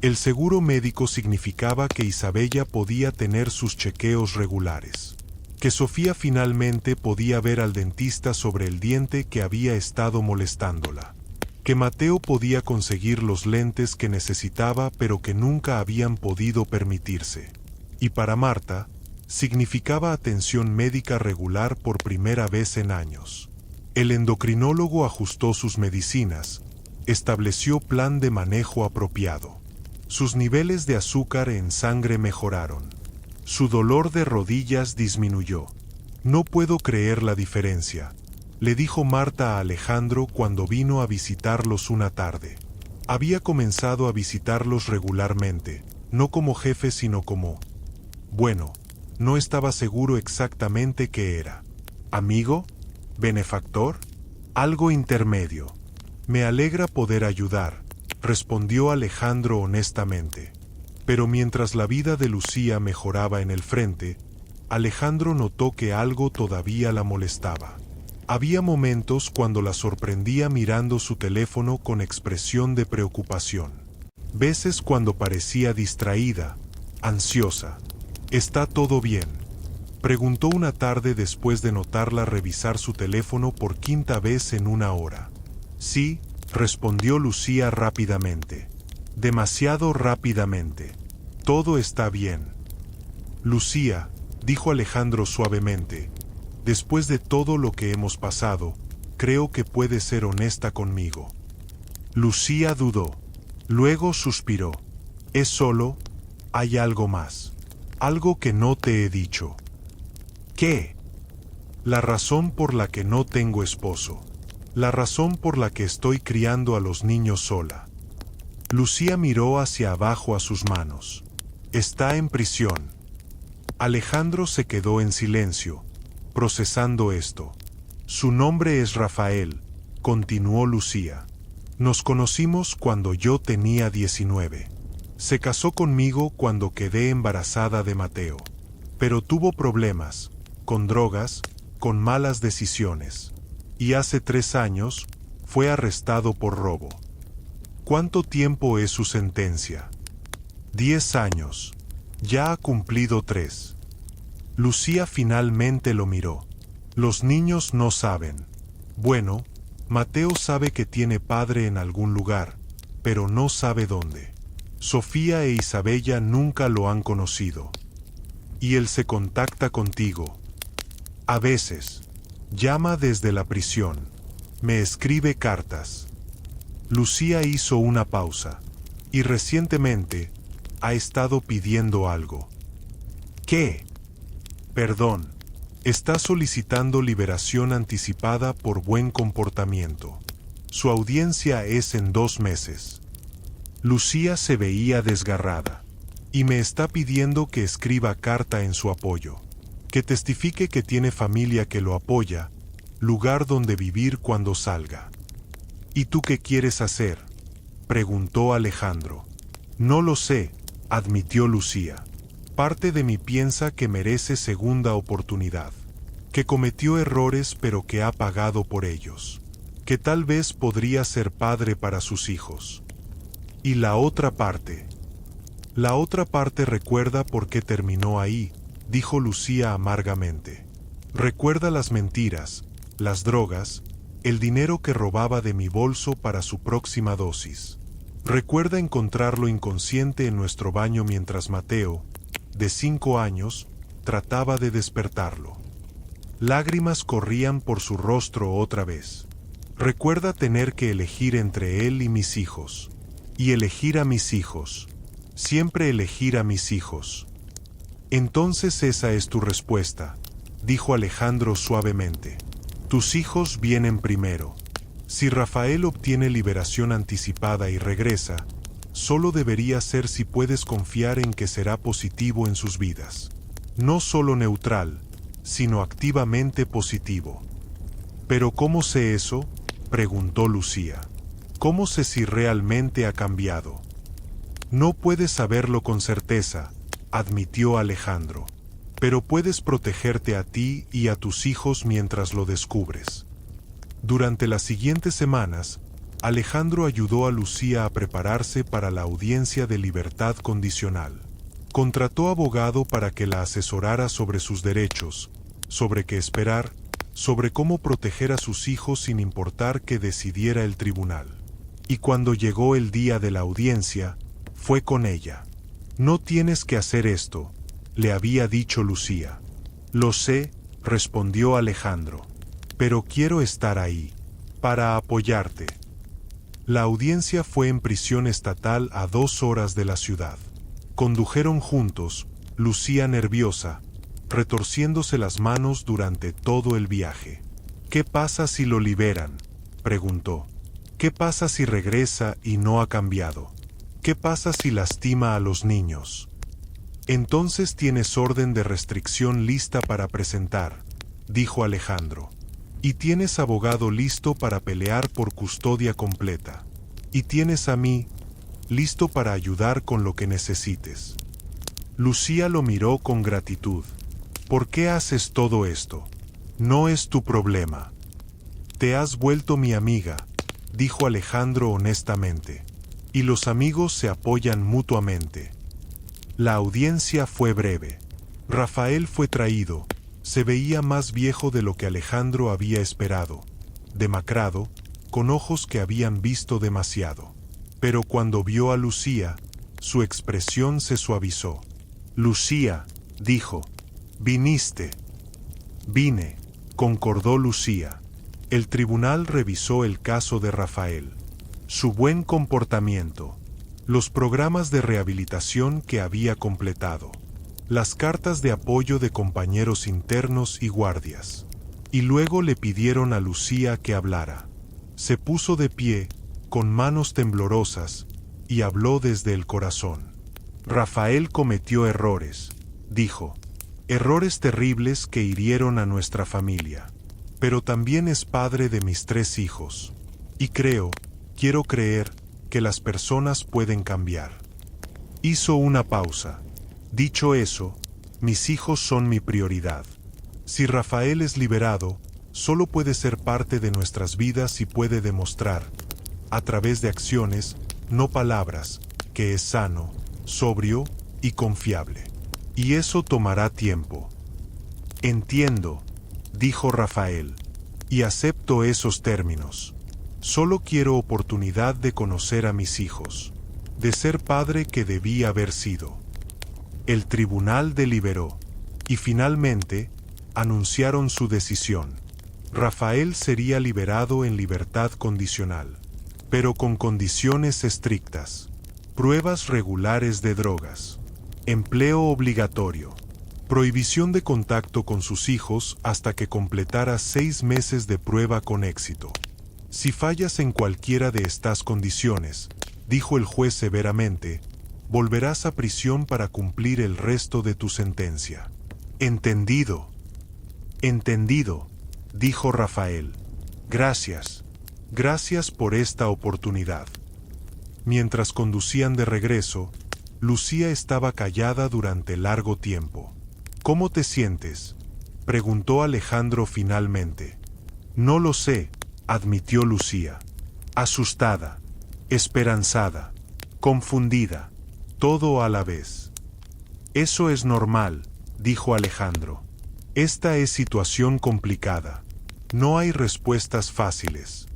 S1: El seguro médico significaba que Isabella podía tener sus chequeos regulares, que Sofía finalmente podía ver al dentista sobre el diente que había estado molestándola, que Mateo podía conseguir los lentes que necesitaba pero que nunca habían podido permitirse. Y para Marta, significaba atención médica regular por primera vez en años. El endocrinólogo ajustó sus medicinas, estableció plan de manejo apropiado. Sus niveles de azúcar en sangre mejoraron. Su dolor de rodillas disminuyó. No puedo creer la diferencia, le dijo Marta a Alejandro cuando vino a visitarlos una tarde. Había comenzado a visitarlos regularmente, no como jefe sino como... Bueno, no estaba seguro exactamente qué era. ¿Amigo? ¿Benefactor? Algo intermedio. Me alegra poder ayudar, respondió Alejandro honestamente. Pero mientras la vida de Lucía mejoraba en el frente, Alejandro notó que algo todavía la molestaba. Había momentos cuando la sorprendía mirando su teléfono con expresión de preocupación. Veces cuando parecía distraída, ansiosa. ¿Está todo bien?, preguntó una tarde después de notarla revisar su teléfono por quinta vez en una hora. Sí, respondió Lucía rápidamente. Demasiado rápidamente. Todo está bien. Lucía, dijo Alejandro suavemente, después de todo lo que hemos pasado, creo que puedes ser honesta conmigo. Lucía dudó. Luego suspiró. Es solo, hay algo más. Algo que no te he dicho. ¿Qué? La razón por la que no tengo esposo. La razón por la que estoy criando a los niños sola. Lucía miró hacia abajo a sus manos. Está en prisión. Alejandro se quedó en silencio, procesando esto. Su nombre es Rafael, continuó Lucía. Nos conocimos cuando yo tenía 19. Se casó conmigo cuando quedé embarazada de Mateo. Pero tuvo problemas, con drogas, con malas decisiones. Y hace 3 años, fue arrestado por robo. ¿Cuánto tiempo es su sentencia? 10 años. Ya ha cumplido 3. Lucía finalmente lo miró. Los niños no saben. Bueno, Mateo sabe que tiene padre en algún lugar, pero no sabe dónde. Sofía e Isabella nunca lo han conocido. Y él se contacta contigo. A veces. Llama desde la prisión. Me escribe cartas. Lucía hizo una pausa. Y recientemente, ha estado pidiendo algo. ¿Qué? Perdón. Está solicitando liberación anticipada por buen comportamiento. Su audiencia es en 2 meses. Lucía se veía desgarrada. Y me está pidiendo que escriba carta en su apoyo. Que testifique que tiene familia que lo apoya, lugar donde vivir cuando salga. ¿Y tú qué quieres hacer?, preguntó Alejandro. No lo sé, admitió Lucía. Parte de mí piensa que merece segunda oportunidad. que cometió errores pero que ha pagado por ellos, que tal vez podría ser padre para sus hijos. Y la otra parte recuerda por qué terminó ahí, dijo Lucía amargamente. Recuerda las mentiras, las drogas, el dinero que robaba de mi bolso para su próxima dosis. Recuerda encontrarlo inconsciente en nuestro baño mientras Mateo, de 5 años, trataba de despertarlo. Lágrimas corrían por su rostro otra vez. Recuerda tener que elegir entre él y mis hijos. Y elegir a mis hijos. Siempre elegir a mis hijos. Entonces esa es tu respuesta, dijo Alejandro suavemente. Tus hijos vienen primero. Si Rafael obtiene liberación anticipada y regresa, solo debería ser si puedes confiar en que será positivo en sus vidas. No solo neutral, sino activamente positivo. ¿Pero cómo sé eso?, preguntó Lucía. ¿Cómo sé si realmente ha cambiado? No puedes saberlo con certeza, admitió Alejandro. Pero puedes protegerte a ti y a tus hijos mientras lo descubres. Durante las siguientes semanas, Alejandro ayudó a Lucía a prepararse para la audiencia de libertad condicional. Contrató abogado para que la asesorara sobre sus derechos, sobre qué esperar, sobre cómo proteger a sus hijos sin importar qué decidiera el tribunal. Y cuando llegó el día de la audiencia, fue con ella. No tienes que hacer esto, le había dicho Lucía. Lo sé, respondió Alejandro. Pero quiero estar ahí, para apoyarte. La audiencia fue en prisión estatal a 2 horas de la ciudad. Condujeron juntos, Lucía nerviosa, retorciéndose las manos durante todo el viaje. ¿Qué pasa si lo liberan?, preguntó. ¿Qué pasa si regresa y no ha cambiado? ¿Qué pasa si lastima a los niños? Entonces tienes orden de restricción lista para presentar, dijo Alejandro. Y tienes abogado listo para pelear por custodia completa. Y tienes a mí, listo para ayudar con lo que necesites. Lucía lo miró con gratitud. ¿Por qué haces todo esto? No es tu problema. Te has vuelto mi amiga, dijo Alejandro honestamente. Y los amigos se apoyan mutuamente. La audiencia fue breve. Rafael fue traído. Se veía más viejo de lo que Alejandro había esperado, demacrado, con ojos que habían visto demasiado. Pero cuando vio a Lucía, su expresión se suavizó. Lucía, dijo, viniste. Vine, concordó Lucía. El tribunal revisó el caso de Rafael. Su buen comportamiento, los programas de rehabilitación que había completado, las cartas de apoyo de compañeros internos y guardias. Y luego le pidieron a Lucía que hablara. Se puso de pie, con manos temblorosas, y habló desde el corazón. Rafael cometió errores, dijo. Errores terribles que hirieron a nuestra familia. Pero también es padre de mis 3 hijos. Y quiero creer, que las personas pueden cambiar. Hizo una pausa. Dicho eso, mis hijos son mi prioridad. Si Rafael es liberado, solo puede ser parte de nuestras vidas y puede demostrar, a través de acciones, no palabras, que es sano, sobrio y confiable. Y eso tomará tiempo. Entiendo, dijo Rafael, y acepto esos términos. Solo quiero oportunidad de conocer a mis hijos, de ser padre que debí haber sido. El tribunal deliberó, y finalmente, anunciaron su decisión. Rafael sería liberado en libertad condicional, pero con condiciones estrictas. Pruebas regulares de drogas. Empleo obligatorio. Prohibición de contacto con sus hijos hasta que completara 6 meses de prueba con éxito. Si fallas en cualquiera de estas condiciones, dijo el juez severamente, volverás a prisión para cumplir el resto de tu sentencia. Entendido. Entendido, dijo Rafael. Gracias. Gracias por esta oportunidad. Mientras conducían de regreso, Lucía estaba callada durante largo tiempo. ¿Cómo te sientes?, preguntó Alejandro finalmente. No lo sé, admitió Lucía. Asustada, esperanzada, confundida, todo a la vez. Eso es normal, dijo Alejandro. Esta es situación complicada. No hay respuestas fáciles.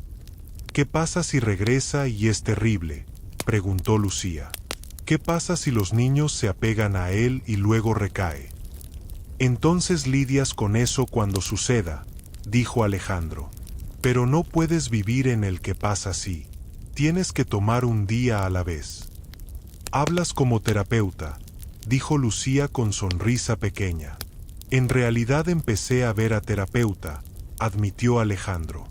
S1: ¿Qué pasa si regresa y es terrible?, preguntó Lucía. ¿Qué pasa si los niños se apegan a él y luego recae? Entonces lidias con eso cuando suceda, dijo Alejandro. Pero no puedes vivir en el que pasa así. Tienes que tomar un día a la vez. Hablas como terapeuta, dijo Lucía con sonrisa pequeña. En realidad empecé a ver a terapeuta, admitió Alejandro.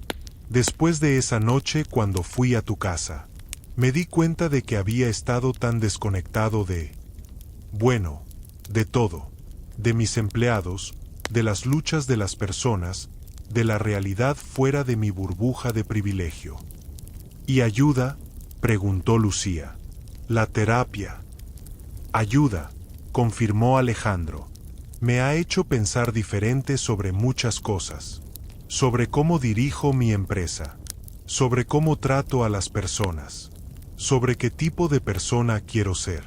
S1: Después de esa noche cuando fui a tu casa, me di cuenta de que había estado tan desconectado de todo, de mis empleados, de las luchas de las personas, de la realidad fuera de mi burbuja de privilegio. ¿Y ayuda?, preguntó Lucía. La terapia. Ayuda, confirmó Alejandro. Me ha hecho pensar diferente sobre muchas cosas. Sobre cómo dirijo mi empresa. Sobre cómo trato a las personas. Sobre qué tipo de persona quiero ser.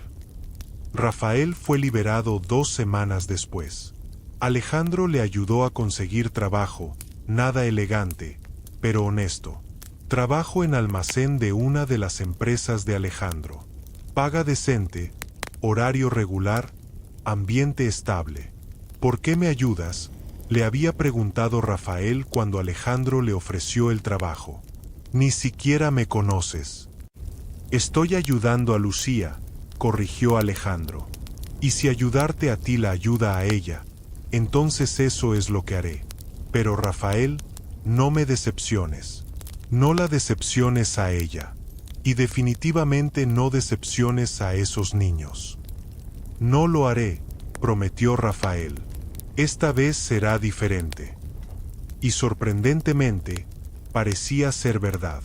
S1: Rafael fue liberado 2 semanas después. Alejandro le ayudó a conseguir trabajo, nada elegante, pero honesto. Trabajo en almacén de una de las empresas de Alejandro. Paga decente, horario regular, ambiente estable. ¿Por qué me ayudas?, le había preguntado Rafael cuando Alejandro le ofreció el trabajo. Ni siquiera me conoces. Estoy ayudando a Lucía, corrigió Alejandro. Y si ayudarte a ti la ayuda a ella, entonces eso es lo que haré. Pero Rafael, no me decepciones. No la decepciones a ella. Y definitivamente no decepciones a esos niños. No lo haré, prometió Rafael. Esta vez será diferente. Y sorprendentemente, parecía ser verdad.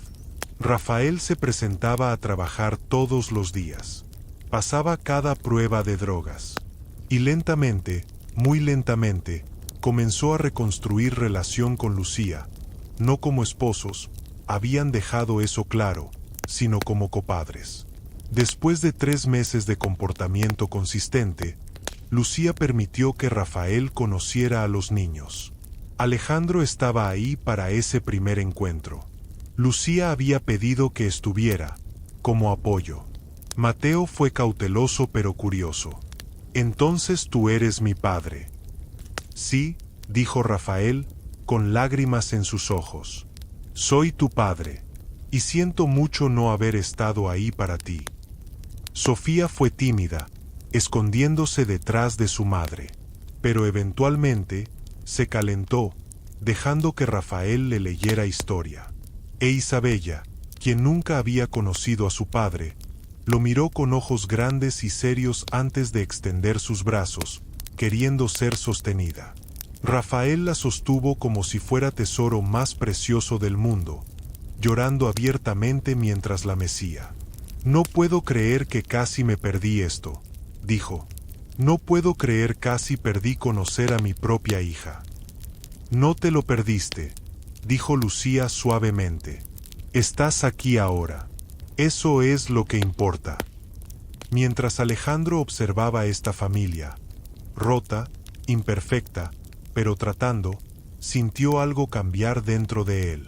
S1: Rafael se presentaba a trabajar todos los días. Pasaba cada prueba de drogas. Y lentamente, muy lentamente, comenzó a reconstruir relación con Lucía. No como esposos, habían dejado eso claro, sino como copadres. Después de 3 meses de comportamiento consistente, Lucía permitió que Rafael conociera a los niños. Alejandro estaba ahí para ese primer encuentro. Lucía había pedido que estuviera, como apoyo. Mateo fue cauteloso pero curioso. Entonces tú eres mi padre. Sí, dijo Rafael, con lágrimas en sus ojos. Soy tu padre, y siento mucho no haber estado ahí para ti. Sofía fue tímida, escondiéndose detrás de su madre, pero eventualmente se calentó, dejando que Rafael le leyera historia. E Isabella, quien nunca había conocido a su padre, lo miró con ojos grandes y serios antes de extender sus brazos, queriendo ser sostenida. Rafael la sostuvo como si fuera tesoro más precioso del mundo, llorando abiertamente mientras la mecía. No puedo creer que casi me perdí esto, dijo. No puedo creer casi perdí conocer a mi propia hija. No te lo perdiste, dijo Lucía suavemente. Estás aquí ahora. Eso es lo que importa. Mientras Alejandro observaba esta familia, rota, imperfecta, pero tratando, sintió algo cambiar dentro de él.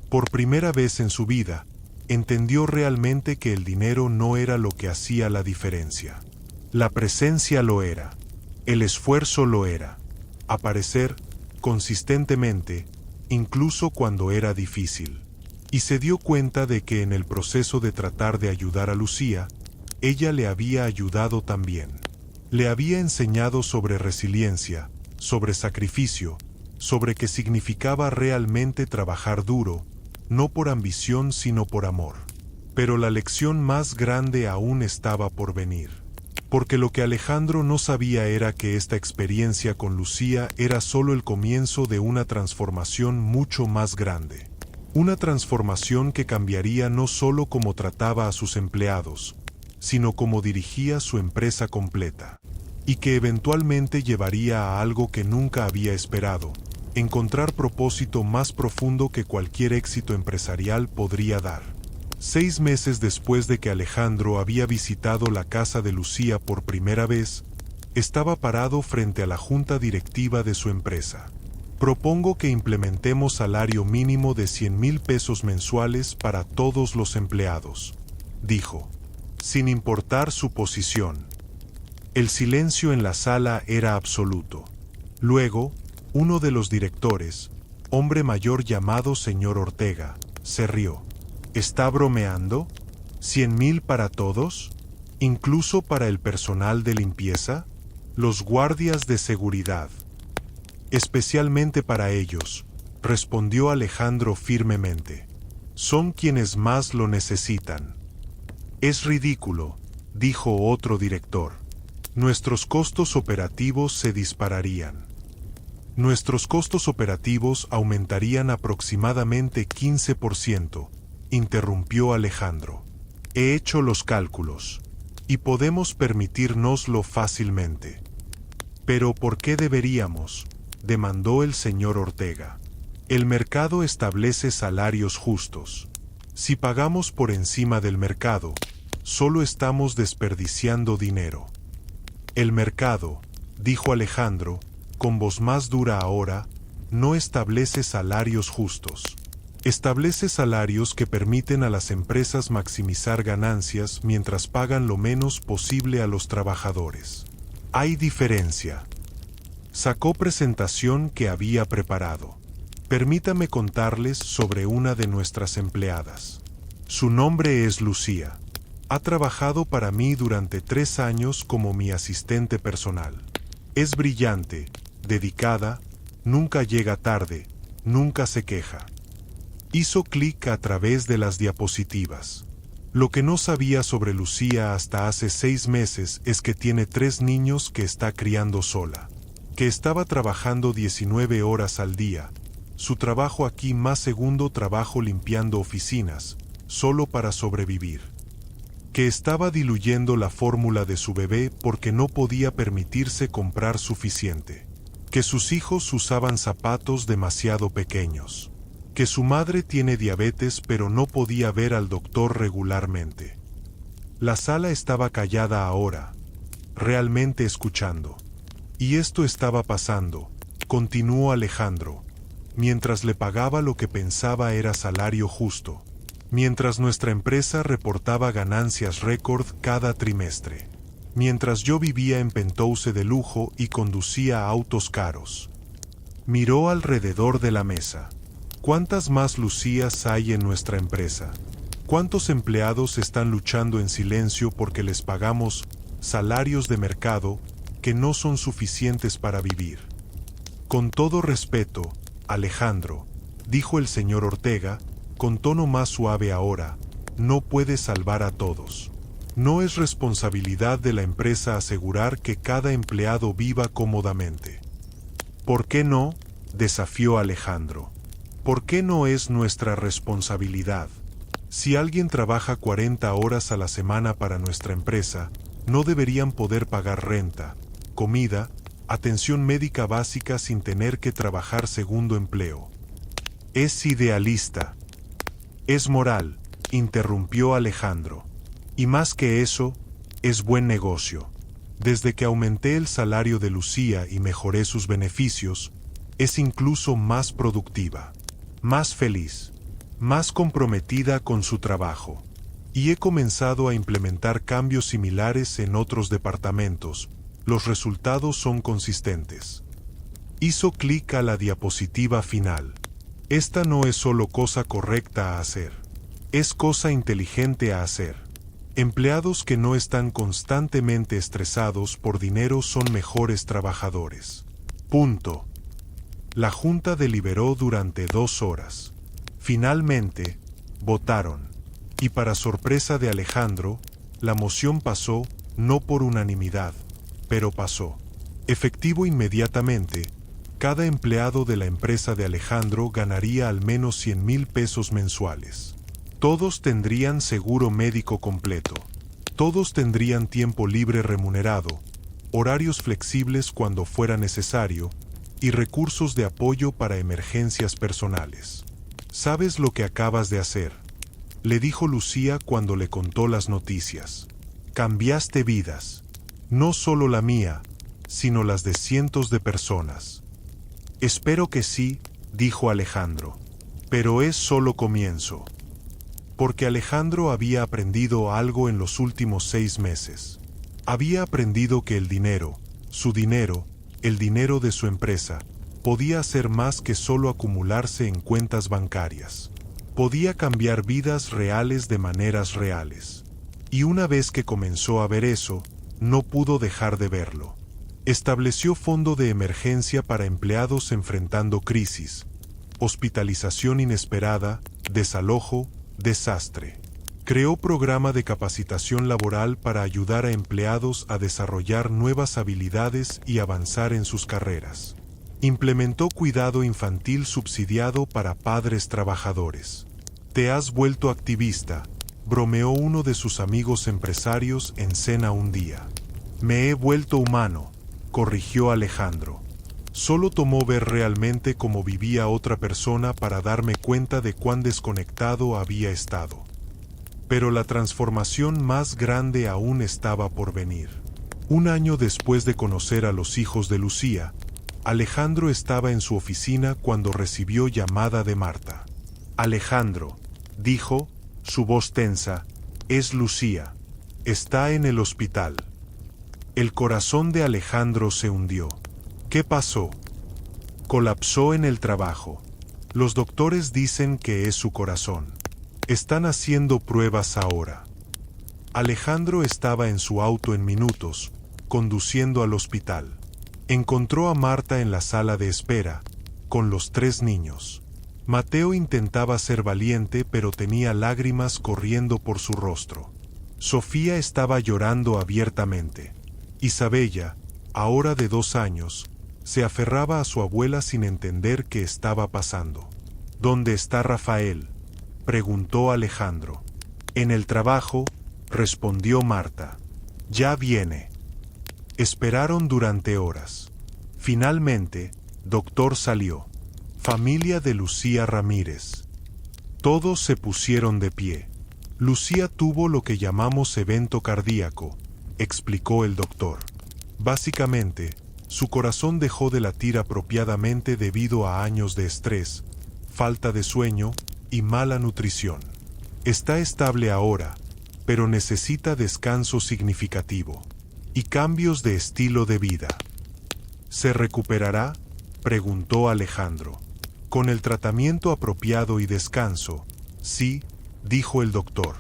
S1: Por primera vez en su vida, entendió realmente que el dinero no era lo que hacía la diferencia. La presencia lo era. El esfuerzo lo era. Aparecer, consistentemente, incluso cuando era difícil. Y se dio cuenta de que en el proceso de tratar de ayudar a Lucía, ella le había ayudado también. Le había enseñado sobre resiliencia, sobre sacrificio, sobre qué significaba realmente trabajar duro, no por ambición sino por amor. Pero la lección más grande aún estaba por venir. Porque lo que Alejandro no sabía era que esta experiencia con Lucía era solo el comienzo de una transformación mucho más grande. Una transformación que cambiaría no solo cómo trataba a sus empleados, sino cómo dirigía su empresa completa. y que eventualmente llevaría a algo que nunca había esperado: encontrar propósito más profundo que cualquier éxito empresarial podría dar. 6 meses después de que Alejandro había visitado la casa de Lucía por primera vez, estaba parado frente a la junta directiva de su empresa. Propongo que implementemos salario mínimo de 100,000 pesos mensuales para todos los empleados, dijo, sin importar su posición. El silencio en la sala era absoluto. Luego, uno de los directores, hombre mayor llamado señor Ortega, se rió. ¿Está bromeando? ¿100,000 para todos? ¿Incluso para el personal de limpieza? Los guardias de seguridad. Especialmente para ellos, respondió Alejandro firmemente. Son quienes más lo necesitan. Es ridículo, dijo otro director. Nuestros costos operativos se dispararían. Nuestros costos operativos aumentarían aproximadamente 15%, interrumpió Alejandro. He hecho los cálculos, y podemos permitirnoslo fácilmente. ¿Pero por qué deberíamos?, demandó el señor Ortega. El mercado establece salarios justos. Si pagamos por encima del mercado, solo estamos desperdiciando dinero. El mercado, dijo Alejandro, con voz más dura ahora, no establece salarios justos. Establece salarios que permiten a las empresas maximizar ganancias mientras pagan lo menos posible a los trabajadores. Hay diferencia. Sacó presentación que había preparado. Permítame contarles sobre una de nuestras empleadas. Su nombre es Lucía. Ha trabajado para mí durante 3 años como mi asistente personal. Es brillante, dedicada, nunca llega tarde, nunca se queja. Hizo clic a través de las diapositivas. Lo que no sabía sobre Lucía hasta hace 6 meses es que tiene 3 niños que está criando sola. Que estaba trabajando 19 horas al día. Su trabajo aquí más segundo trabajo limpiando oficinas, solo para sobrevivir. Que estaba diluyendo la fórmula de su bebé porque no podía permitirse comprar suficiente. Que sus hijos usaban zapatos demasiado pequeños. Que su madre tiene diabetes pero no podía ver al doctor regularmente. La sala estaba callada ahora, realmente escuchando. Y esto estaba pasando, continuó Alejandro, mientras le pagaba lo que pensaba era salario justo, mientras nuestra empresa reportaba ganancias récord cada trimestre, mientras yo vivía en penthouse de lujo y conducía autos caros. Miró alrededor de la mesa. ¿Cuántas más Lucías hay en nuestra empresa? ¿Cuántos empleados están luchando en silencio porque les pagamos salarios de mercado que no son suficientes para vivir? Con todo respeto, Alejandro, dijo el señor Ortega, con tono más suave ahora, no puede salvar a todos. No es responsabilidad de la empresa asegurar que cada empleado viva cómodamente. ¿Por qué no?, desafió Alejandro. ¿Por qué no es nuestra responsabilidad? Si alguien trabaja 40 horas a la semana para nuestra empresa, no deberían poder pagar renta, comida, atención médica básica sin tener que trabajar segundo empleo. Es idealista. Es moral, interrumpió Alejandro. Y más que eso, es buen negocio. Desde que aumenté el salario de Lucía y mejoré sus beneficios, es incluso más productiva, más feliz, más comprometida con su trabajo. Y he comenzado a implementar cambios similares en otros departamentos. Los resultados son consistentes. Hizo clic a la diapositiva final. Esta no es solo cosa correcta a hacer. Es cosa inteligente a hacer. Empleados que no están constantemente estresados por dinero son mejores trabajadores. Punto. La junta deliberó durante 2 horas. Finalmente, votaron. Y para sorpresa de Alejandro, la moción pasó, no por unanimidad, pero pasó. Efectivo inmediatamente, cada empleado de la empresa de Alejandro ganaría al menos 100,000 pesos mensuales. Todos tendrían seguro médico completo. Todos tendrían tiempo libre remunerado, horarios flexibles cuando fuera necesario y recursos de apoyo para emergencias personales. ¿Sabes lo que acabas de hacer?, le dijo Lucía cuando le contó las noticias. Cambiaste vidas, no solo la mía, sino las de cientos de personas. Espero que sí, dijo Alejandro, pero es solo comienzo. Porque Alejandro había aprendido algo en los últimos 6 meses. Había aprendido que el dinero, su dinero, el dinero de su empresa, podía hacer más que solo acumularse en cuentas bancarias. Podía cambiar vidas reales de maneras reales. Y una vez que comenzó a ver eso, no pudo dejar de verlo. Estableció fondo de emergencia para empleados enfrentando crisis, hospitalización inesperada, desalojo, desastre. Creó programa de capacitación laboral para ayudar a empleados a desarrollar nuevas habilidades y avanzar en sus carreras. Implementó cuidado infantil subsidiado para padres trabajadores. Te has vuelto activista, bromeó uno de sus amigos empresarios en cena un día. Me he vuelto humano, corrigió Alejandro. Solo tomó ver realmente cómo vivía otra persona para darme cuenta de cuán desconectado había estado. Pero la transformación más grande aún estaba por venir. Un año después de conocer a los hijos de Lucía, Alejandro estaba en su oficina cuando recibió llamada de Marta. Alejandro, dijo, su voz tensa, es Lucía. Está en el hospital. El corazón de Alejandro se hundió. ¿Qué pasó? Colapsó en el trabajo. Los doctores dicen que es su corazón. Están haciendo pruebas ahora. Alejandro estaba en su auto en minutos, conduciendo al hospital. Encontró a Marta en la sala de espera, con los 3 niños. Mateo intentaba ser valiente, pero tenía lágrimas corriendo por su rostro. Sofía estaba llorando abiertamente. Isabella, ahora de 2 años, se aferraba a su abuela sin entender qué estaba pasando. ¿Dónde está Rafael?, preguntó Alejandro. En el trabajo, respondió Marta. Ya viene. Esperaron durante horas. Finalmente, doctor salió. Familia de Lucía Ramírez. Todos se pusieron de pie. Lucía tuvo lo que llamamos evento cardíaco, explicó el doctor. Básicamente, su corazón dejó de latir apropiadamente debido a años de estrés, falta de sueño y mala nutrición. Está estable ahora, pero necesita descanso significativo y cambios de estilo de vida. ¿Se recuperará?, preguntó Alejandro. Con el tratamiento apropiado y descanso, sí, dijo el doctor.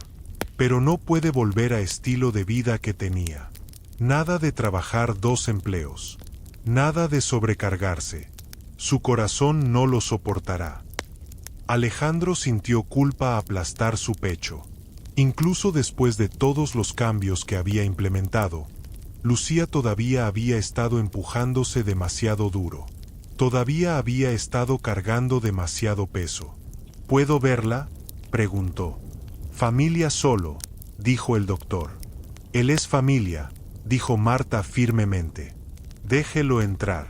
S1: Pero no puede volver a estilo de vida que tenía. Nada de trabajar 2 empleos. Nada de sobrecargarse. Su corazón no lo soportará. Alejandro sintió culpa aplastar su pecho. Incluso después de todos los cambios que había implementado, Lucía todavía había estado empujándose demasiado duro. Todavía había estado cargando demasiado peso. ¿Puedo verla?, preguntó. Familia solo, dijo el doctor. Él es familia, dijo Marta firmemente. Déjelo entrar.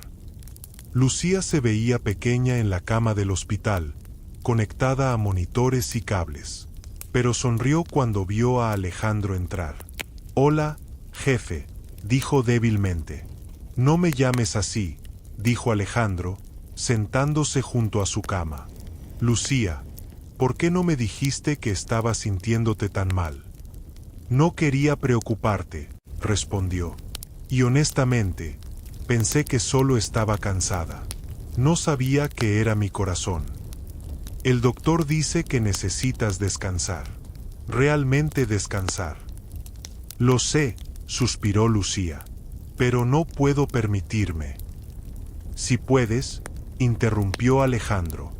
S1: Lucía se veía pequeña en la cama del hospital, conectada a monitores y cables. Pero sonrió cuando vio a Alejandro entrar. Hola, jefe, dijo débilmente. No me llames así, dijo Alejandro, sentándose junto a su cama. Lucía, ¿por qué no me dijiste que estabas sintiéndote tan mal? No quería preocuparte, respondió. Y honestamente, pensé que solo estaba cansada. No sabía que era mi corazón. El doctor dice que necesitas descansar. Realmente descansar. Lo sé, suspiró Lucía. Pero no puedo permitirme. Si puedes, interrumpió Alejandro,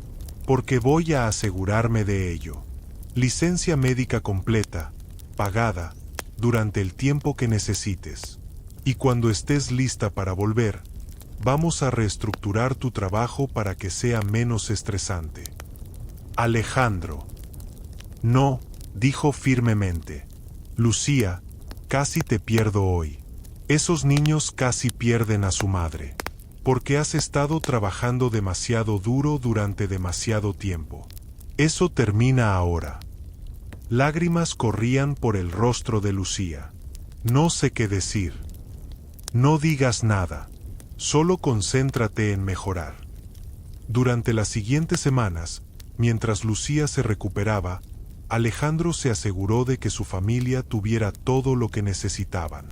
S1: porque voy a asegurarme de ello. Licencia médica completa, pagada, durante el tiempo que necesites. Y cuando estés lista para volver, vamos a reestructurar tu trabajo para que sea menos estresante. Alejandro. No, dijo firmemente. Lucía, casi te pierdo hoy. Esos niños casi pierden a su madre, porque has estado trabajando demasiado duro durante demasiado tiempo. Eso termina ahora. Lágrimas corrían por el rostro de Lucía. No sé qué decir. No digas nada. Solo concéntrate en mejorar. Durante las siguientes semanas, mientras Lucía se recuperaba, Alejandro se aseguró de que su familia tuviera todo lo que necesitaban.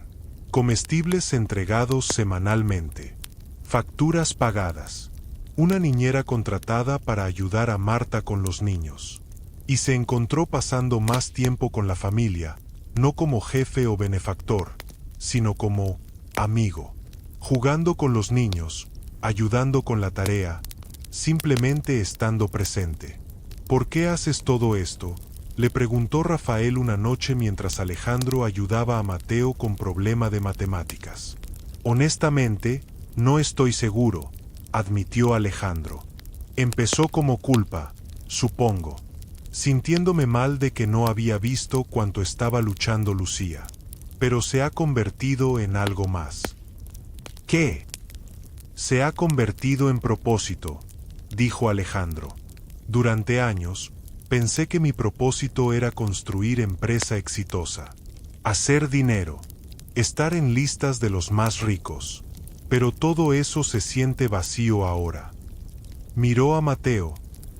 S1: Comestibles entregados semanalmente. Facturas pagadas. Una niñera contratada para ayudar a Marta con los niños. Y se encontró pasando más tiempo con la familia, no como jefe o benefactor, sino como amigo. Jugando con los niños, ayudando con la tarea, simplemente estando presente. ¿Por qué haces todo esto?, le preguntó Rafael una noche mientras Alejandro ayudaba a Mateo con problema de matemáticas. Honestamente, no estoy seguro, admitió Alejandro. Empezó como culpa, supongo, sintiéndome mal de que no había visto cuánto estaba luchando Lucía. Pero se ha convertido en algo más. ¿Qué? Se ha convertido en propósito, dijo Alejandro. Durante años, pensé que mi propósito era construir empresa exitosa, hacer dinero, estar en listas de los más ricos, pero todo eso se siente vacío ahora. Miró a Mateo,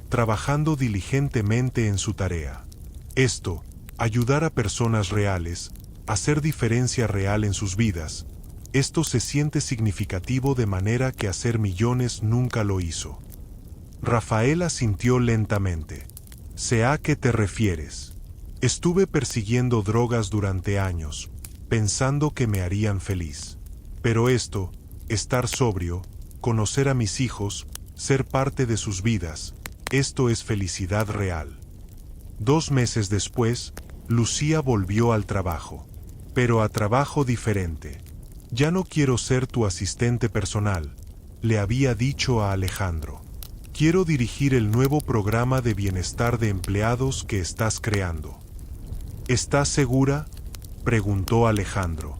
S1: trabajando diligentemente en su tarea. Esto, ayudar a personas reales, hacer diferencia real en sus vidas, esto se siente significativo de manera que hacer millones nunca lo hizo. Rafael asintió lentamente. Sé a qué te refieres. Estuve persiguiendo drogas durante años, pensando que me harían feliz. Pero esto, estar sobrio, conocer a mis hijos, ser parte de sus vidas, esto es felicidad real. 2 meses después, Lucía volvió al trabajo. Pero a trabajo diferente. Ya no quiero ser tu asistente personal, le había dicho a Alejandro. Quiero dirigir el nuevo programa de bienestar de empleados que estás creando. ¿Estás segura?, preguntó Alejandro.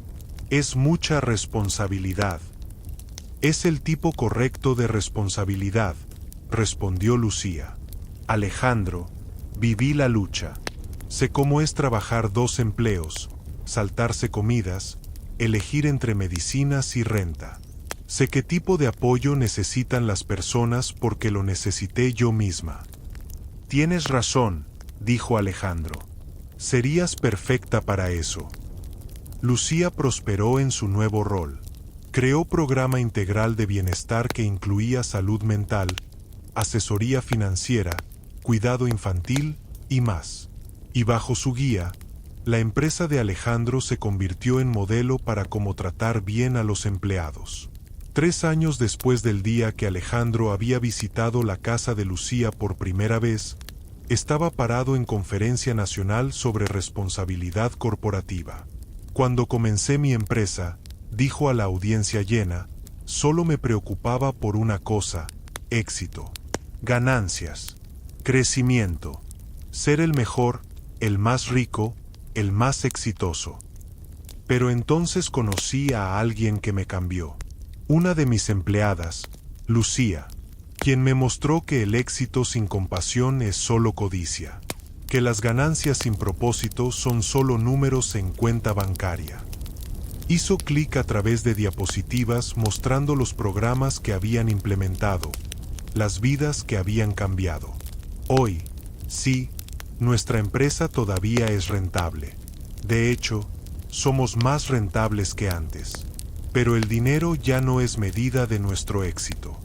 S1: Es mucha responsabilidad. Es el tipo correcto de responsabilidad, respondió Lucía. Alejandro, viví la lucha. Sé cómo es trabajar 2 empleos, saltarse comidas, elegir entre medicinas y renta. Sé qué tipo de apoyo necesitan las personas porque lo necesité yo misma. Tienes razón, dijo Alejandro. Serías perfecta para eso. Lucía prosperó en su nuevo rol. Creó programa integral de bienestar que incluía salud mental, asesoría financiera, cuidado infantil y más. Y bajo su guía, la empresa de Alejandro se convirtió en modelo para cómo tratar bien a los empleados. 3 años después del día que Alejandro había visitado la casa de Lucía por primera vez, estaba parado en conferencia nacional sobre responsabilidad corporativa. Cuando comencé mi empresa, dijo a la audiencia llena, solo me preocupaba por una cosa: éxito, ganancias, crecimiento, ser el mejor, el más rico, el más exitoso. Pero entonces conocí a alguien que me cambió. Una de mis empleadas, Lucía, quien me mostró que el éxito sin compasión es solo codicia, que las ganancias sin propósito son solo números en cuenta bancaria. Hizo clic a través de diapositivas mostrando los programas que habían implementado, las vidas que habían cambiado. Hoy, sí, nuestra empresa todavía es rentable. De hecho, somos más rentables que antes. Pero el dinero ya no es medida de nuestro éxito.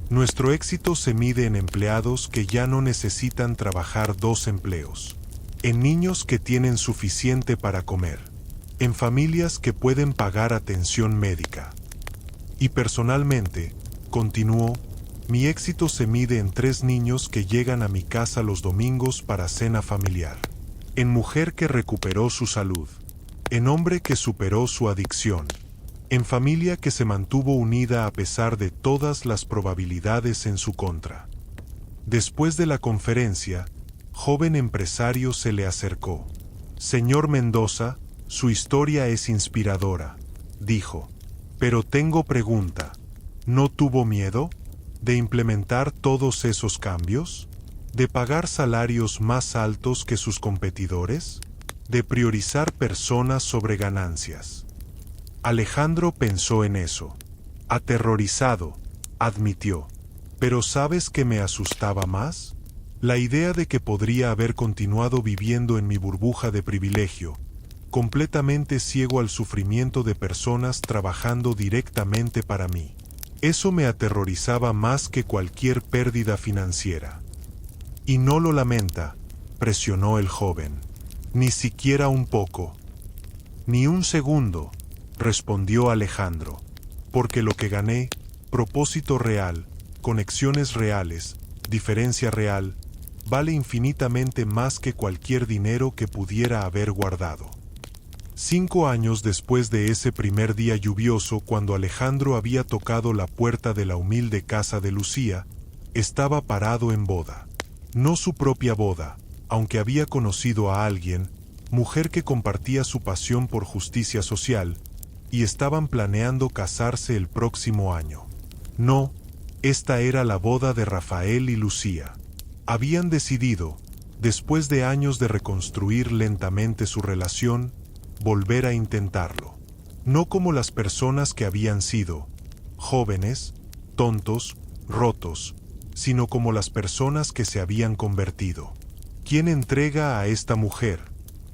S1: Nuestro éxito se mide en empleados que ya no necesitan trabajar 2 empleos, en niños que tienen suficiente para comer, en familias que pueden pagar atención médica. Y personalmente, continuó, mi éxito se mide en 3 niños que llegan a mi casa los domingos para cena familiar, en mujer que recuperó su salud, en hombre que superó su adicción, en familia que se mantuvo unida a pesar de todas las probabilidades en su contra. Después de la conferencia, joven empresario se le acercó. Señor Mendoza, su historia es inspiradora. dijo. Pero tengo pregunta. ¿No tuvo miedo de implementar todos esos cambios? ¿De pagar salarios más altos que sus competidores? ¿De priorizar personas sobre ganancias? Alejandro pensó en eso. Aterrorizado, admitió. ¿Pero sabes qué me asustaba más? La idea de que podría haber continuado viviendo en mi burbuja de privilegio, completamente ciego al sufrimiento de personas trabajando directamente para mí. Eso me aterrorizaba más que cualquier pérdida financiera. Y no lo lamenta, presionó el joven. Ni siquiera un poco. Ni un segundo, respondió Alejandro. Porque lo que gané, propósito real, conexiones reales, diferencia real, vale infinitamente más que cualquier dinero que pudiera haber guardado. 5 años después de ese primer día lluvioso, cuando Alejandro había tocado la puerta de la humilde casa de Lucía, estaba parado en boda. No su propia boda, aunque había conocido a alguien, mujer que compartía su pasión por justicia social, y estaban planeando casarse el próximo año. No, esta era la boda de Rafael y Lucía. Habían decidido, después de años de reconstruir lentamente su relación, volver a intentarlo. No como las personas que habían sido, jóvenes, tontos, rotos, sino como las personas que se habían convertido. ¿Quién entrega a esta mujer?,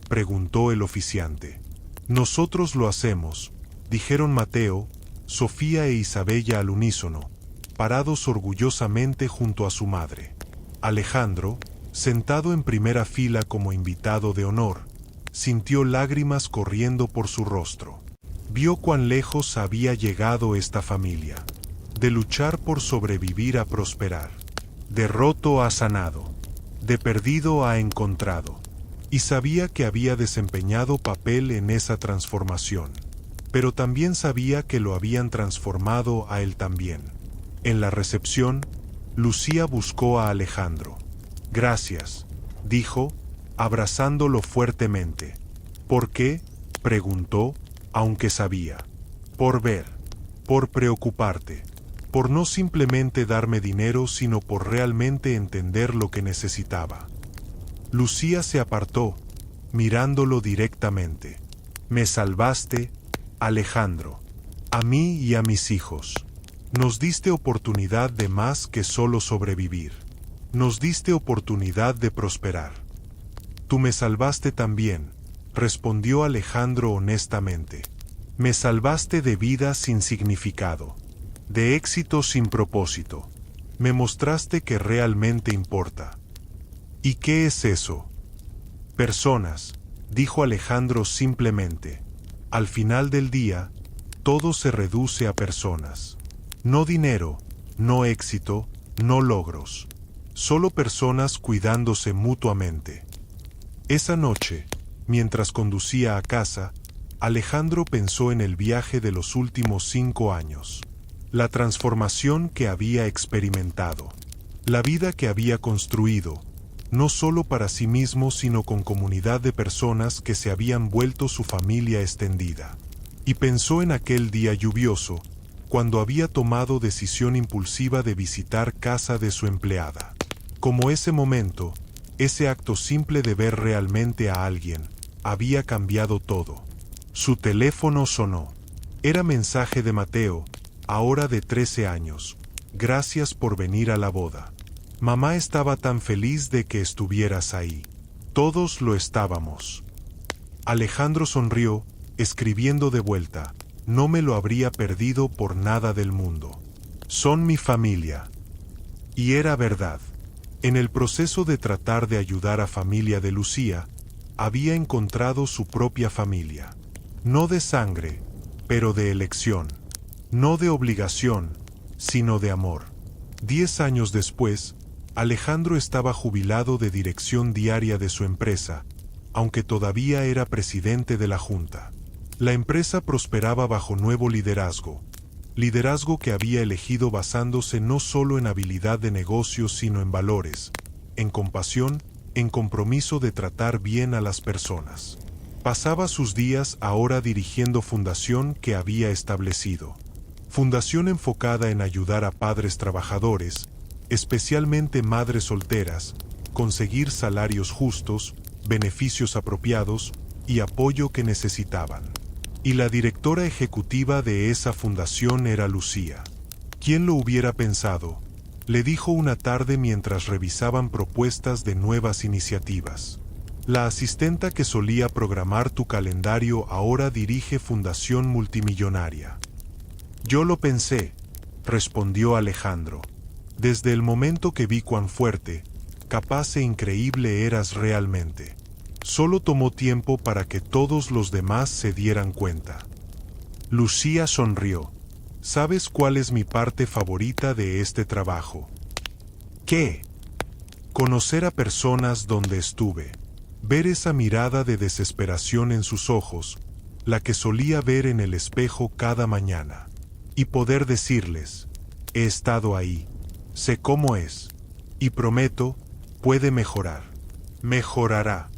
S1: preguntó el oficiante. Nosotros lo hacemos, dijeron Mateo, Sofía e Isabella al unísono, parados orgullosamente junto a su madre. Alejandro, sentado en primera fila como invitado de honor, sintió lágrimas corriendo por su rostro. Vio cuán lejos había llegado esta familia. De luchar por sobrevivir a prosperar. De roto a sanado. De perdido a encontrado. Y sabía que había desempeñado papel en esa transformación. Pero también sabía que lo habían transformado a él también. En la recepción, Lucía buscó a Alejandro. Gracias, dijo, abrazándolo fuertemente. ¿Por qué?, preguntó, aunque sabía. Por ver, por preocuparte, por no simplemente darme dinero, sino por realmente entender lo que necesitaba. Lucía se apartó, mirándolo directamente. Me salvaste, Alejandro, a mí y a mis hijos. Nos diste oportunidad de más que solo sobrevivir. Nos diste oportunidad de prosperar. Tú me salvaste también, respondió Alejandro honestamente. Me salvaste de vida sin significado, de éxito sin propósito. Me mostraste que realmente importa. ¿Y qué es eso? Personas, dijo Alejandro simplemente. Al final del día, todo se reduce a personas. No dinero, no éxito, no logros. Solo personas cuidándose mutuamente. Esa noche, mientras conducía a casa, Alejandro pensó en el viaje de los últimos 5 años. La transformación que había experimentado. La vida que había construido, no solo para sí mismo sino con comunidad de personas que se habían vuelto su familia extendida. Y pensó en aquel día lluvioso, cuando había tomado decisión impulsiva de visitar casa de su empleada. Como ese momento, ese acto simple de ver realmente a alguien, había cambiado todo. Su teléfono sonó. Era mensaje de Mateo, ahora de 13 años. Gracias por venir a la boda. Mamá estaba tan feliz de que estuvieras ahí. Todos lo estábamos. Alejandro sonrió, escribiendo de vuelta. No me lo habría perdido por nada del mundo. Son mi familia. Y era verdad. En el proceso de tratar de ayudar a familia de Lucía, había encontrado su propia familia. No de sangre, pero de elección. No de obligación, sino de amor. 10 años después, Alejandro estaba jubilado de dirección diaria de su empresa, aunque todavía era presidente de la junta. La empresa prosperaba bajo nuevo liderazgo que había elegido basándose no solo en habilidad de negocios sino en valores, en compasión, en compromiso de tratar bien a las personas. Pasaba sus días ahora dirigiendo fundación que había establecido. Fundación enfocada en ayudar a padres trabajadores, especialmente madres solteras, conseguir salarios justos, beneficios apropiados y apoyo que necesitaban. Y la directora ejecutiva de esa fundación era Lucía. ¿Quién lo hubiera pensado?, le dijo una tarde mientras revisaban propuestas de nuevas iniciativas. La asistenta que solía programar tu calendario ahora dirige Fundación Multimillonaria. Yo lo pensé, respondió Alejandro. Desde el momento que vi cuán fuerte, capaz e increíble eras realmente. Solo tomó tiempo para que todos los demás se dieran cuenta. Lucía sonrió. ¿Sabes cuál es mi parte favorita de este trabajo? ¿Qué? Conocer a personas donde estuve. Ver esa mirada de desesperación en sus ojos, la que solía ver en el espejo cada mañana. Y poder decirles, he estado ahí, sé cómo es, y prometo, puede mejorar. Mejorará.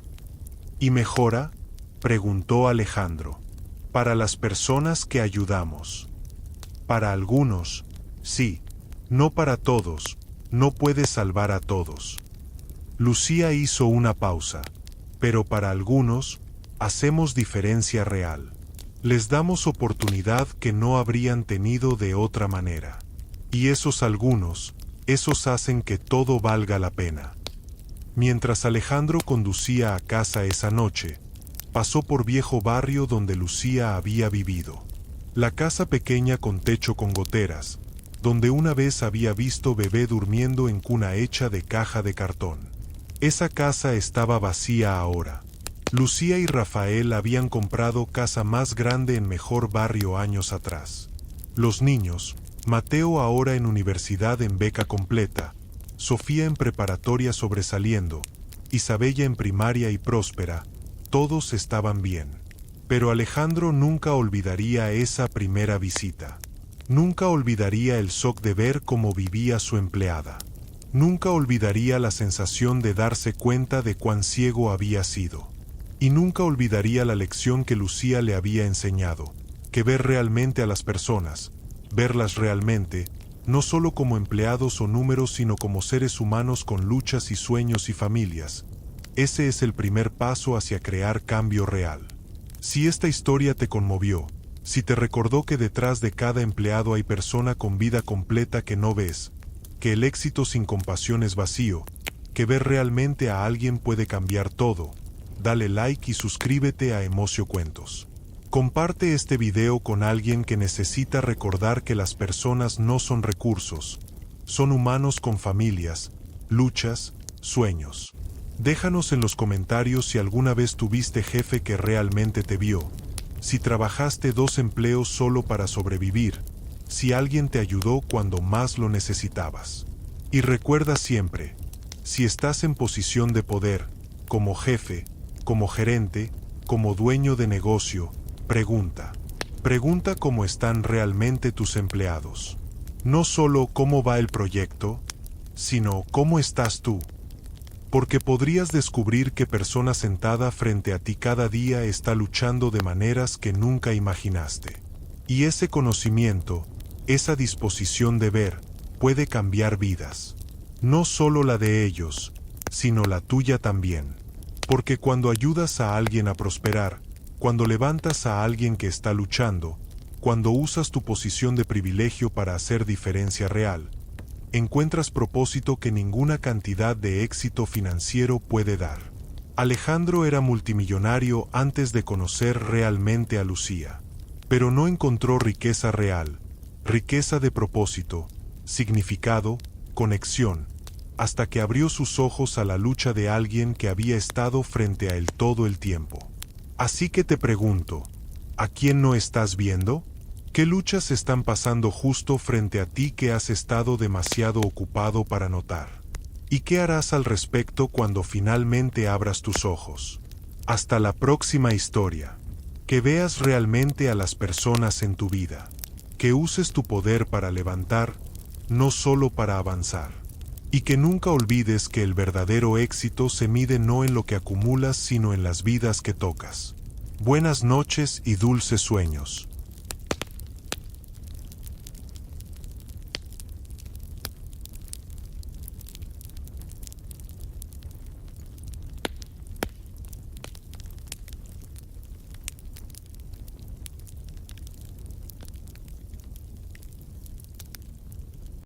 S1: ¿Y mejora?, preguntó Alejandro. Para las personas que ayudamos. Para algunos, sí, no para todos, no puede salvar a todos. Lucía hizo una pausa, pero para algunos, hacemos diferencia real. Les damos oportunidad que no habrían tenido de otra manera. Y esos algunos, esos hacen que todo valga la pena. Mientras Alejandro conducía a casa esa noche, pasó por viejo barrio donde Lucía había vivido. La casa pequeña con techo con goteras, donde una vez había visto bebé durmiendo en cuna hecha de caja de cartón. Esa casa estaba vacía ahora. Lucía y Rafael habían comprado casa más grande en mejor barrio años atrás. Los niños, Mateo ahora en universidad en beca completa, Sofía en preparatoria sobresaliendo, Isabella en primaria y próspera, todos estaban bien. Pero Alejandro nunca olvidaría esa primera visita. Nunca olvidaría el shock de ver cómo vivía su empleada. Nunca olvidaría la sensación de darse cuenta de cuán ciego había sido. Y nunca olvidaría la lección que Lucía le había enseñado, que ver realmente a las personas, verlas realmente, no solo como empleados o números sino como seres humanos con luchas y sueños y familias. Ese es el primer paso hacia crear cambio real. Si esta historia te conmovió, si te recordó que detrás de cada empleado hay persona con vida completa que no ves, que el éxito sin compasión es vacío, que ver realmente a alguien puede cambiar todo, dale like y suscríbete a Emocio Cuentos. Comparte este video con alguien que necesita recordar que las personas no son recursos, son humanos con familias, luchas, sueños. Déjanos en los comentarios si alguna vez tuviste jefe que realmente te vio, si trabajaste 2 empleos solo para sobrevivir, si alguien te ayudó cuando más lo necesitabas. Y recuerda siempre, si estás en posición de poder, como jefe, como gerente, como dueño de negocio, pregunta. Pregunta cómo están realmente tus empleados. No solo cómo va el proyecto, sino cómo estás tú. Porque podrías descubrir que persona sentada frente a ti cada día está luchando de maneras que nunca imaginaste. Y ese conocimiento, esa disposición de ver, puede cambiar vidas. No solo la de ellos, sino la tuya también. Porque cuando ayudas a alguien a prosperar, cuando levantas a alguien que está luchando, cuando usas tu posición de privilegio para hacer diferencia real, encuentras propósito que ninguna cantidad de éxito financiero puede dar. Alejandro era multimillonario antes de conocer realmente a Lucía, pero no encontró riqueza real, riqueza de propósito, significado, conexión, hasta que abrió sus ojos a la lucha de alguien que había estado frente a él todo el tiempo. Así que te pregunto, ¿a quién no estás viendo? ¿Qué luchas están pasando justo frente a ti que has estado demasiado ocupado para notar? ¿Y qué harás al respecto cuando finalmente abras tus ojos? Hasta la próxima historia. Que veas realmente a las personas en tu vida. Que uses tu poder para levantar, no solo para avanzar. Y que nunca olvides que el verdadero éxito se mide no en lo que acumulas sino en las vidas que tocas. Buenas noches y dulces sueños.